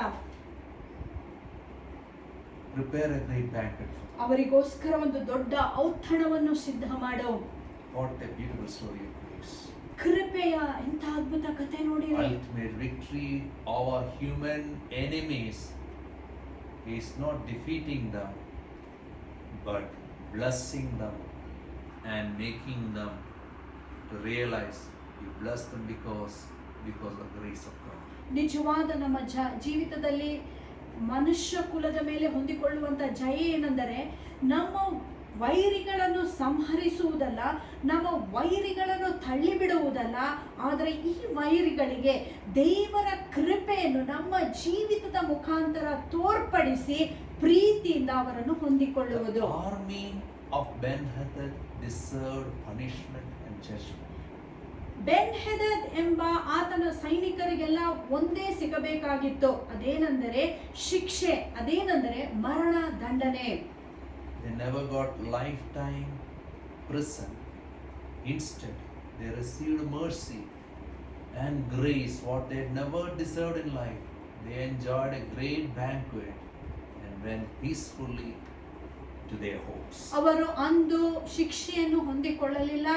Prepare a great banquet for them. ಅವರಿಗೋಸ್ಕರ ಒಂದು ದೊಡ್ಡ ಔತಣವನ್ನು ಸಿದ್ಧ ಮಾಡು. What a beautiful story of grace. ಕೃಪೆಯ ಎಂಥ ಅದ್ಭುತ ಕಥೆ ನೋಡಿರಿ. Ultimate victory over human enemies is not defeating them, but blessing them and making them to realize you bless them because because of the grace of God. ನಿಜವಾದ ನಮ್ಮ ಜೀವಿತದಲ್ಲಿ ಮನುಷ್ಯ ಕುಲದ ಮೇಲೆ ಹೊಂದಿಕೊಳ್ಳುವಂತ ಜಯ ಏನೆಂದರೆ ನಮ್ಮ ವೈರಿಗಳನ್ನು ಸಂಹರಿಸುವುದಲ್ಲ, ನಮ್ಮ ವೈರಿಗಳನ್ನು ತಳ್ಳಿಬಿಡುವುದಲ್ಲ, ಆದರೆ ಈ ವೈರಿಗಳಿಗೆ ದೇವರ ಕೃಪೆಯನ್ನು ನಮ್ಮ ಜೀವಿತದ ಮುಖಾಂತರ ತೋರ್ಪಡಿಸಿ ಪ್ರೀತಿಯಿಂದ ಅವರನ್ನು ಹೊಂದಿಕೊಳ್ಳುವುದು. The army of Ben-Hadad deserved punishment and judgment. ಬೆನ್-ಹೆದದ್ ಎಂಬ ಆತನ ಸೈನಿಕರಿಗೆಲ್ಲ ಒಂದೇ ಸಿಗಬೇಕಾಗಿತ್ತು, ಅದೇನೆಂದರೆ ಶಿಕ್ಷೆ, ಅದೇನೆಂದರೆ ಮರಣ ದಂಡನೆ. They never got lifetime prison. Instead, they received mercy and grace, what they had never deserved in life. They enjoyed a great banquet and went peacefully to their homes. ಅವರು ಅಂದು ಶಿಕ್ಷೆಯನ್ನು ಹೊಂದಿಕೊಳ್ಳಲಿಲ್ಲ,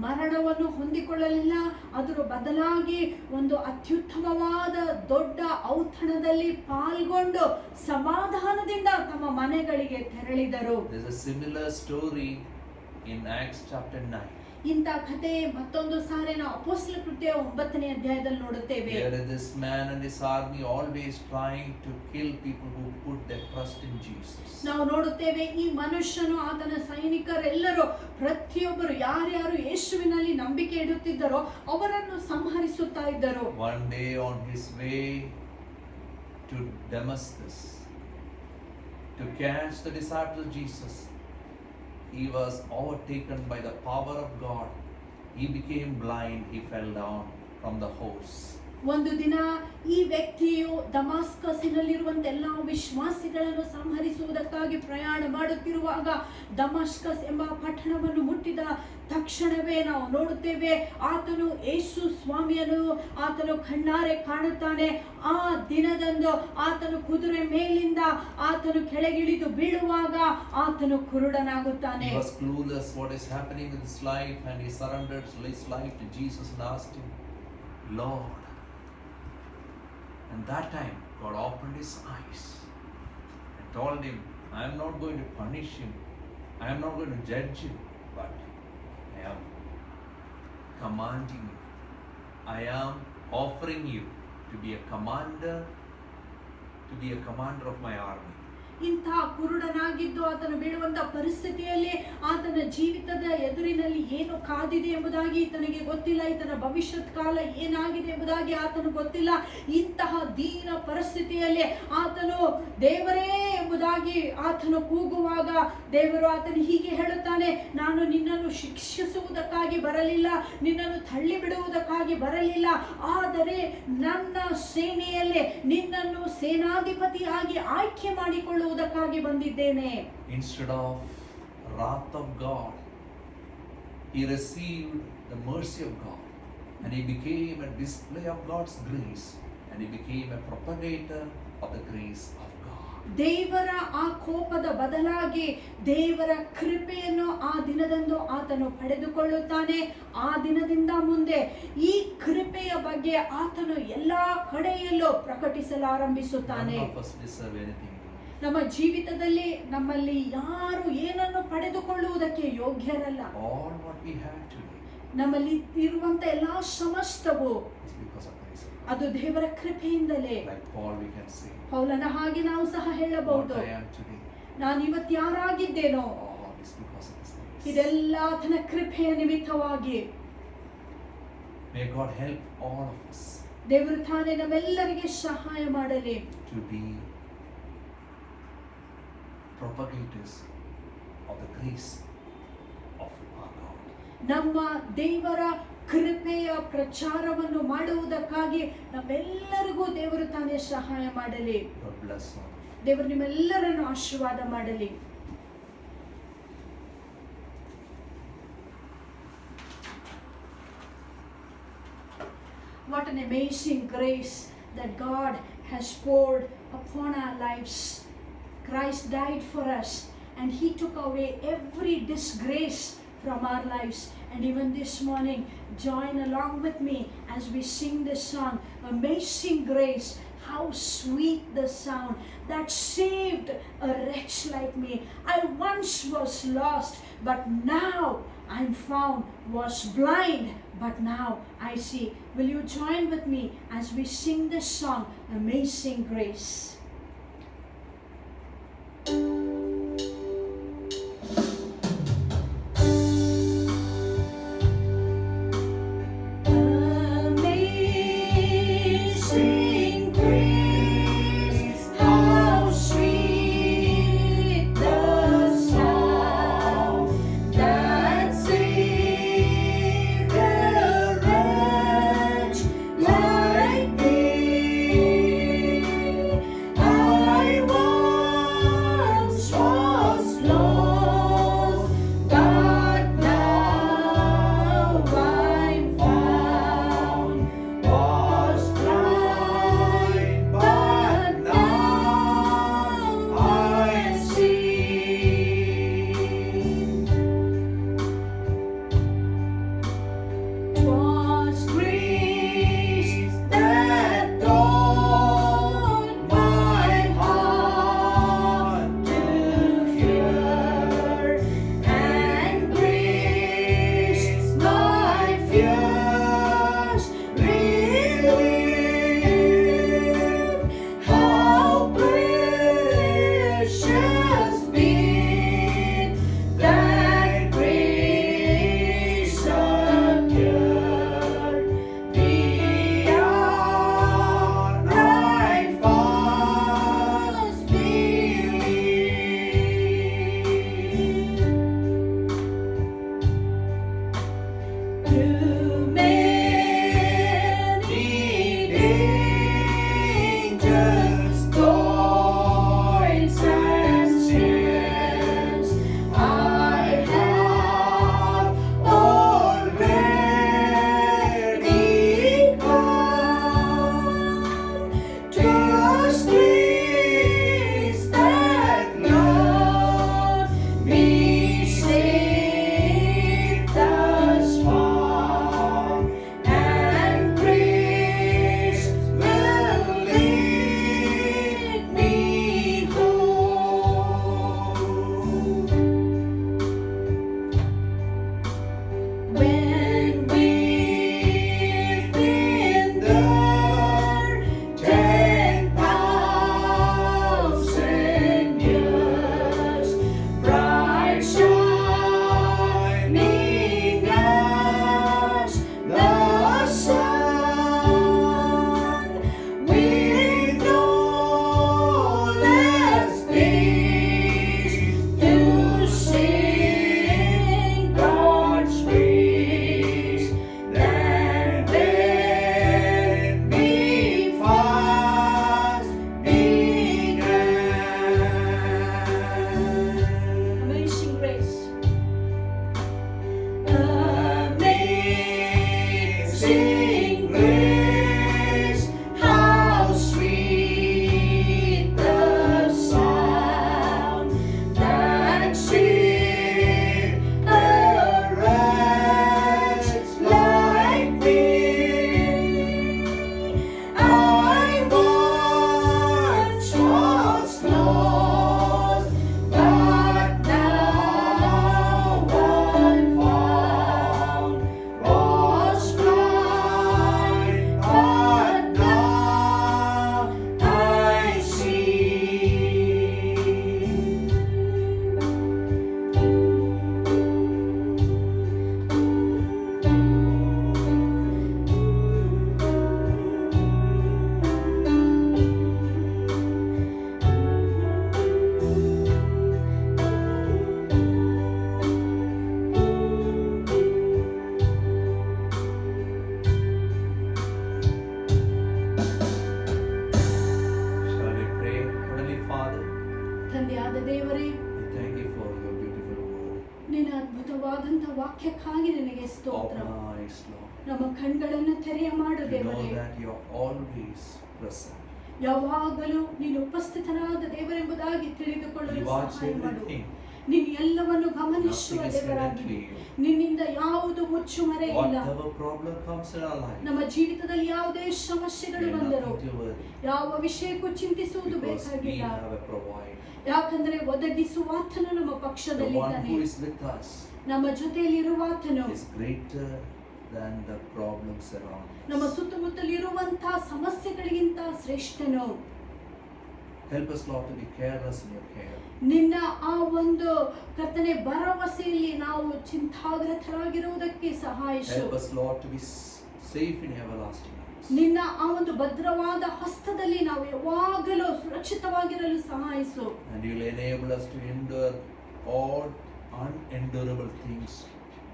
ಮರಣವನ್ನು ಹೊಂದಿಕೊಳ್ಳಲಿಲ್ಲ, ಅದರ ಬದಲಾಗಿ ಒಂದು ಅತ್ಯುತ್ತಮವಾದ ದೊಡ್ಡ ಔತಣದಲ್ಲಿ ಪಾಲ್ಗೊಂಡು ಸಮಾಧಾನದಿಂದ ತಮ್ಮ ಮನೆಗಳಿಗೆ ತೆರಳಿದರು. There's a similar story in Acts chapter 9. ಇಂಥ ಕಥೆ ಮತ್ತೊಂದು ಸಾರಿ ನಾವು ಅಪೊಸ್ತಲ ಕೃತ್ಯ 9ನೇ ಅಧ್ಯಾಯದಲ್ಲಿ ನೋಡುತ್ತೇವೆ. Here is this man and his army always trying to kill people who put their trust in Jesus. ನಾವು ನೋಡುತ್ತೇವೆ ಈ ಮನುಷ್ಯನು ಆತನ ಸೈನಿಕರೆಲ್ಲರೂ ಪ್ರತಿಯೊಬ್ಬರು ಯಾರ್ಯಾರು ಯೇಸುವಿನಲ್ಲಿ ನಂಬಿಕೆ ಇಡುತ್ತಿದ್ದರೋ ಅವರನ್ನು ಸಂಹರಿಸುತ್ತಾ ಇದ್ದರು. One day on his way to Damascus to catch the disciples of Jesus, he was overtaken by the power of God. He became blind. He fell down from the horse. ಒಂದು ದಿನ ಈ ವ್ಯಕ್ತಿಯು ದಮಾಸ್ಕಸ್ಸಿನಲ್ಲಿರುವಂತ ಎಲ್ಲ ವಿಶ್ವಾಸಿಗಳನ್ನು ಸಂಹರಿಸುವುದಕ್ಕಾಗಿ ಪ್ರಯಾಣ ಮಾಡುತ್ತಿರುವಾಗ ದಮಾಸ್ಕಸ್ ಎಂಬ ಪಟ್ಟಣವನ್ನು ಮುಟ್ಟಿದ ತಕ್ಷಣವೇ ನಾವು ನೋಡುತ್ತೇವೆ ಆತನು ಯೇಸು ಸ್ವಾಮಿಯನ್ನು ಆತನು ಕಣ್ಣಾರೆ ಕಾಣುತ್ತಾನೆ. ಆ ದಿನದಂದು ಆತನು ಕುದುರೆ ಮೇಲಿಂದ ಆತನು ಕೆಳಗಿಳಿದು ಬೀಳುವಾಗ ಆತನು ಕುರುಡನಾಗುತ್ತಾನೆ. He was clueless what is happening in his life, and he surrendered his life to Jesus and asked him, Lord. And that time God opened his eyes and told him, I am not going to punish him, I am not going to judge him, but I am commanding you, I am offering you to be a commander of my army. ಇಂಥ ಕುರುಡನಾಗಿದ್ದು ಆತನು ಬೀಳುವಂತ ಪರಿಸ್ಥಿತಿಯಲ್ಲಿ ಆತನ ಜೀವಿತದ ಎದುರಿನಲ್ಲಿ ಏನು ಕಾದಿದೆ ಎಂಬುದಾಗಿ ಈತನಿಗೆ ಗೊತ್ತಿಲ್ಲ, ಈತನ ಭವಿಷ್ಯತ್ ಕಾಲ ಏನಾಗಿದೆ ಎಂಬುದಾಗಿ ಆತನು ಗೊತ್ತಿಲ್ಲ. ಇಂತಹ ದೀನ ಪರಿಸ್ಥಿತಿಯಲ್ಲಿ ಆತನು ದೇವರೇ ಎಂಬುದಾಗಿ ಆತನು ಕೂಗುವಾಗ ದೇವರು ಆತನು ಹೀಗೆ ಹೇಳುತ್ತಾನೆ, ನಾನು ನಿನ್ನನ್ನು ಶಿಕ್ಷಿಸುವುದಕ್ಕಾಗಿ ಬರಲಿಲ್ಲ, ನಿನ್ನನ್ನು ತಳ್ಳಿ ಬಿಡುವುದಕ್ಕಾಗಿ ಬರಲಿಲ್ಲ, ಆದರೆ ನನ್ನ ಸೇನೆಯಲ್ಲಿ ನಿನ್ನನ್ನು ಸೇನಾಧಿಪತಿಯಾಗಿ ಆಯ್ಕೆ ಮಾಡಿಕೊಳ್ಳುವ ಬಂದಿದ್ದೇನೆ. Instead of wrath of God, he received the mercy of God, and he became a display of God's grace, and he became a propagator of the grace of God. ದೇವರ ಆ ಕೋಪದ ಬದಲಾಗಿ ದೇವರ ಕೃಪೆಯನ್ನು ಆ ದಿನದಂದು ಆತನು ಪಡೆದುಕೊಳ್ಳುತ್ತಾನೆ. ಆ ದಿನದಿಂದ ಮುಂದೆ ಈ ಕೃಪೆಯ ಬಗ್ಗೆ ಆತನು ಎಲ್ಲಾ ಕಡೆಯಲ್ಲೂ ಪ್ರಕಟಿಸಲಾರಂಭಿಸುತ್ತಾನೆ. None of us deserve anything. ನಮ್ಮ ಜೀವಿತದಲ್ಲಿ ನಮ್ಮಲ್ಲಿ ಯಾರು ಏನನ್ನು ಪಡೆದುಕೊಳ್ಳುವುದಕ್ಕೆ ಯೋಗ್ಯರಲ್ಲ. All what we have today ನಮ್ಮಲ್ಲಿ ಇರುವಂತ ಎಲ್ಲಾ ಸಮಸ್ತವು is because of grace. ಅದು ದೇವರ ಕೃಪೆಯಿಂದಲೇ. Like Paul we can say, ಪೌಲನ ಹಾಗೆ ನಾವು ಸಹ ಹೇಳಬಹುದು, what I am today, ನಾನು ಇವತ್ತು ಯಾರಾಗಿದ್ದೇನೋ all is because of His grace. ಇದೆಲ್ಲ ಆತನ ಕೃಪೆಯ ನಿಮಿತ್ತವಾಗಿ. May God help all of us ದೇವರು ತಾನೇ ನಮ್ಮೆಲ್ಲರಿಗೆ ಸಹಾಯ ಮಾಡಲಿ to be propagators of the grace of our God. ನಮ್ಮ ದೇವರ ಕೃಪೆಯ ಪ್ರಚಾರವನ್ನು ಮಾಡುವುದಕ್ಕಾಗಿ ನಮ್ಮೆಲ್ಲರಿಗೂ ದೇವರು ತಾನೇ ಸಹಾಯ ಮಾಡಲಿ. God bless all. ದೇವರು ನಿಮ್ಮೆಲ್ಲರನ್ನು ಆಶೀರ್ವಾದ ಮಾಡಲಿ. What an amazing grace that God has poured upon our lives. Christ died for us and He took away every disgrace from our lives. And even this morning, join along with me as we sing this song, Amazing Grace. How sweet the sound that saved a wretch like me. I once was lost, but now I'm found, was blind, but now I see. Will you join with me as we sing this song, Amazing Grace? Amazing grace, how sweet the sound that saved a wretch like me. I once was lost, but now I'm found. Was blind, but now I see. 'Twas grace that taught my heart to fear, and grace my fears relieved. How precious been that grace appeared. The hour I first believed. Through many dangers, toils, and snares, I have already come to grace that loved me, saved thus far, and grace will lead me home. When we've been there 10,000 years, bright shining as the sun, with no less days to sing God's praise, then let me fast began. Amazing grace. Amazing grace, how sweet the sound that saved a wretch like me. I once was lost, but now I'm found. Was blind, but now I see. Shall we pray? Heavenly Father, ತಂದೆಯಾದ ದೇವರೇ, we thank you for your beautiful word. ನಿನ್ನ ಅದ್ಭುತವಾದಂಥ ವಾಕ್ಯಕ್ಕಾಗಿ ನಿನಗೆ ಸ್ತೋತ್ರ. Open our eyes, Lord, ನಮ್ಮ ಕಣ್ಗಳನ್ನು ತೆರೆಯ ಮಾಡು to ದೇವರೇ. know that you are always present. ಯಾವಾಗಲೂ ನೀನು ಉಪಸ್ಥಿತನಾದ ದೇವರೆಂಬುದಾಗಿ ತಿಳಿದುಕೊಳ್ಳಲು You watch ಸಹಾಯ ಮಾಡು. everything. ನೀನು ಎಲ್ಲವನ್ನು ಗಮನಿಸುವ Nothing is hidden to ದೇವರಾಗಿದ್ದೀ. you. ನಿನ್ನಿಂದ ಯಾವುದು ಮುಚ್ಚುಮರೆ ಇಲ್ಲ. Whatever problem comes in our life, ನಮ್ಮ ಜೀವಿತದಲ್ಲಿ ಯಾವುದೇ we ಸಮಸ್ಯೆಗಳು have ಬಂದರು nothing to worry, ಯಾವ ವಿಷಯಕ್ಕೂ ಚಿಂತಿಸುವುದು because we ಬೇಕಾಗಿಲ್ಲ. have a provider. ಯಾಕಂದ್ರೆ ಒದಗಿಸುವಾತನು ನಮ್ಮ The one ಪಕ್ಷದಲ್ಲಿದ್ದಾನೆ. who is with us ನಮ್ಮ ಜೊತೆಯಲ್ಲಿರುವಾತನು is greater than the problems around ನಮ್ಮ us. ಸುತ್ತಮುತ್ತಲಿರುವಂತಹ ಸಮಸ್ಯೆಗಳಿಗಿಂತ ಶ್ರೇಷ್ಠನು. Help us, Lord, to be careless in your care. ನಿನ್ನ ಆ ಒಂದು ಕರ್ತನೆ ಭರವಸೆಯಲ್ಲಿ ನಾವು ಚಿಂತಾಗ್ರತರಾಗಿರುವುದಕ್ಕೆ ಸಹಾಯಿಸು. Help us, Lord, to be safe in everlasting arms. ನಿನ್ನ ಆ ಒಂದು ಭದ್ರವಾದ ಹಸ್ತದಲ್ಲಿ ನಾವು ಯಾವಾಗಲೂ ಸುರಕ್ಷಿತವಾಗಿರಲು ಸಹಾಯಿಸು. And you will enable us to endure all unendurable things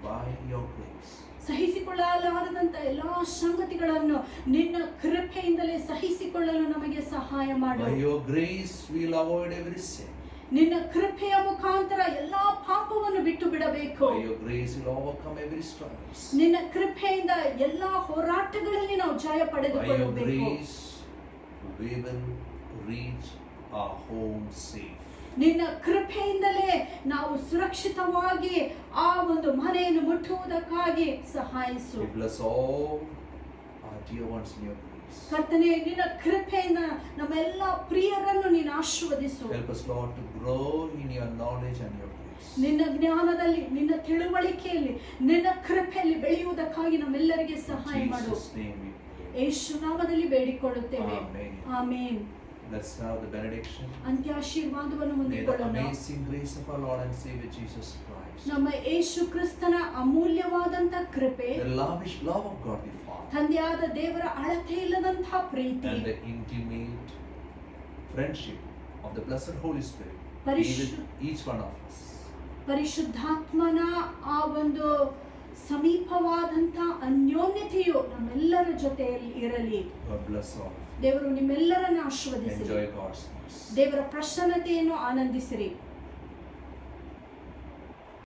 by your grace. ಸಹಿಸಿಕೊಳ್ಳಲಾರದಂತ ಎಲ್ಲಾ ಸಂಗತಿಗಳನ್ನು ನಿನ್ನ ಕೃಪೆಯಿಂದಲೇ ಸಹಿಸಿಕೊಳ್ಳಲು ನಮಗೆ ಸಹಾಯ ಮಾಡು. By your grace we will avoid every sin. ನಿನ್ನ ಕೃಪೆಯ ಮುಖಾಂತರ ಎಲ್ಲಾ ಪಾಪವನ್ನು ಬಿಟ್ಟು ಬಿಡಬೇಕು. By your grace we will overcome every struggles. ನಿನ್ನ ಕೃಪೆಯಿಂದ ಎಲ್ಲಾ ಹೋರಾಟಗಳಲ್ಲಿ ನಾವು ಜಯ By your ಪಡೆದುಕೊಳ್ಳಬೇಕು. grace we will reach our home safe. ನಿನ್ನ ಕೃಪೆಯಿಂದಲೇ ನಾವು ಸುರಕ್ಷಿತವಾಗಿ ಆ ಒಂದು ಮನೆಯನ್ನು ಮುಟ್ಟುವುದಕ್ಕಾಗಿ ಸಹಾಯಿಸು. We bless all our dear ones in your grace. ಕರ್ತನೇ, ನಿನ್ನ ಕೃಪೆಯಿಂದ ನಮ್ಮೆಲ್ಲ ಪ್ರಿಯರನ್ನು ನೀನು ಆಶೀರ್ವದಿಸು. Help us, Lord, to grow in your knowledge and your grace. ನಿನ್ನ ಜ್ಞಾನದಲ್ಲಿ, ನಿನ್ನ ತಿಳುವಳಿಕೆಯಲ್ಲಿ, ನಿನ್ನ ಕೃಪೆಯಲ್ಲಿ ಬೆಳೆಯುವುದಕ್ಕಾಗಿ ನಮ್ಮೆಲ್ಲರಿಗೆ ಸಹಾಯ In ಮಾಡು. Jesus' name we pray. ಯೇಸು ನಾಮದಲ್ಲಿ ಬೇಡಿಕೊಳ್ಳುತ್ತೇವೆ. Amen. Amen. Let's have the benediction. ಅಂತ್ಯಾಶೀರ್ವಾದವನ್ನು May the ಹೊಂದಿಕೊಳ್ಳೋಣ. amazing grace of our Lord and Savior Jesus Christ, ನಮ್ಮ ಯೇಸು ಕ್ರಿಸ್ತನ ಅಮೂಲ್ಯವಾದಂತ ಕೃಪೆ, the lavish love of God the Father, ತಂದೆಯಾದ ದೇವರ ಅಳತೆ ಇಲ್ಲದಂತಹ ಪ್ರೀತಿ, and the intimate friendship of the blessed Holy Spirit be Parishud- with each one of us. ಪರಿಶುದ್ಧಾತ್ಮನ ಆ ಒಂದು ಸಮೀಪವಾದಂತ ಅನ್ಯೋನ್ಯತೆಯು ನಮ್ಮೆಲ್ಲರ ಜೊತೆಯಲ್ಲಿ ಇರಲಿ. God bless all. ದೇವರು ನಿಮ್ಮೆಲ್ಲರನ್ನು ಆಶೀರ್ವದಿಸಲಿ. Enjoy God's peace. ದೇವರ ಪ್ರಸನ್ನತೆಯನ್ನು ಆನಂದಿಸಿರಿ.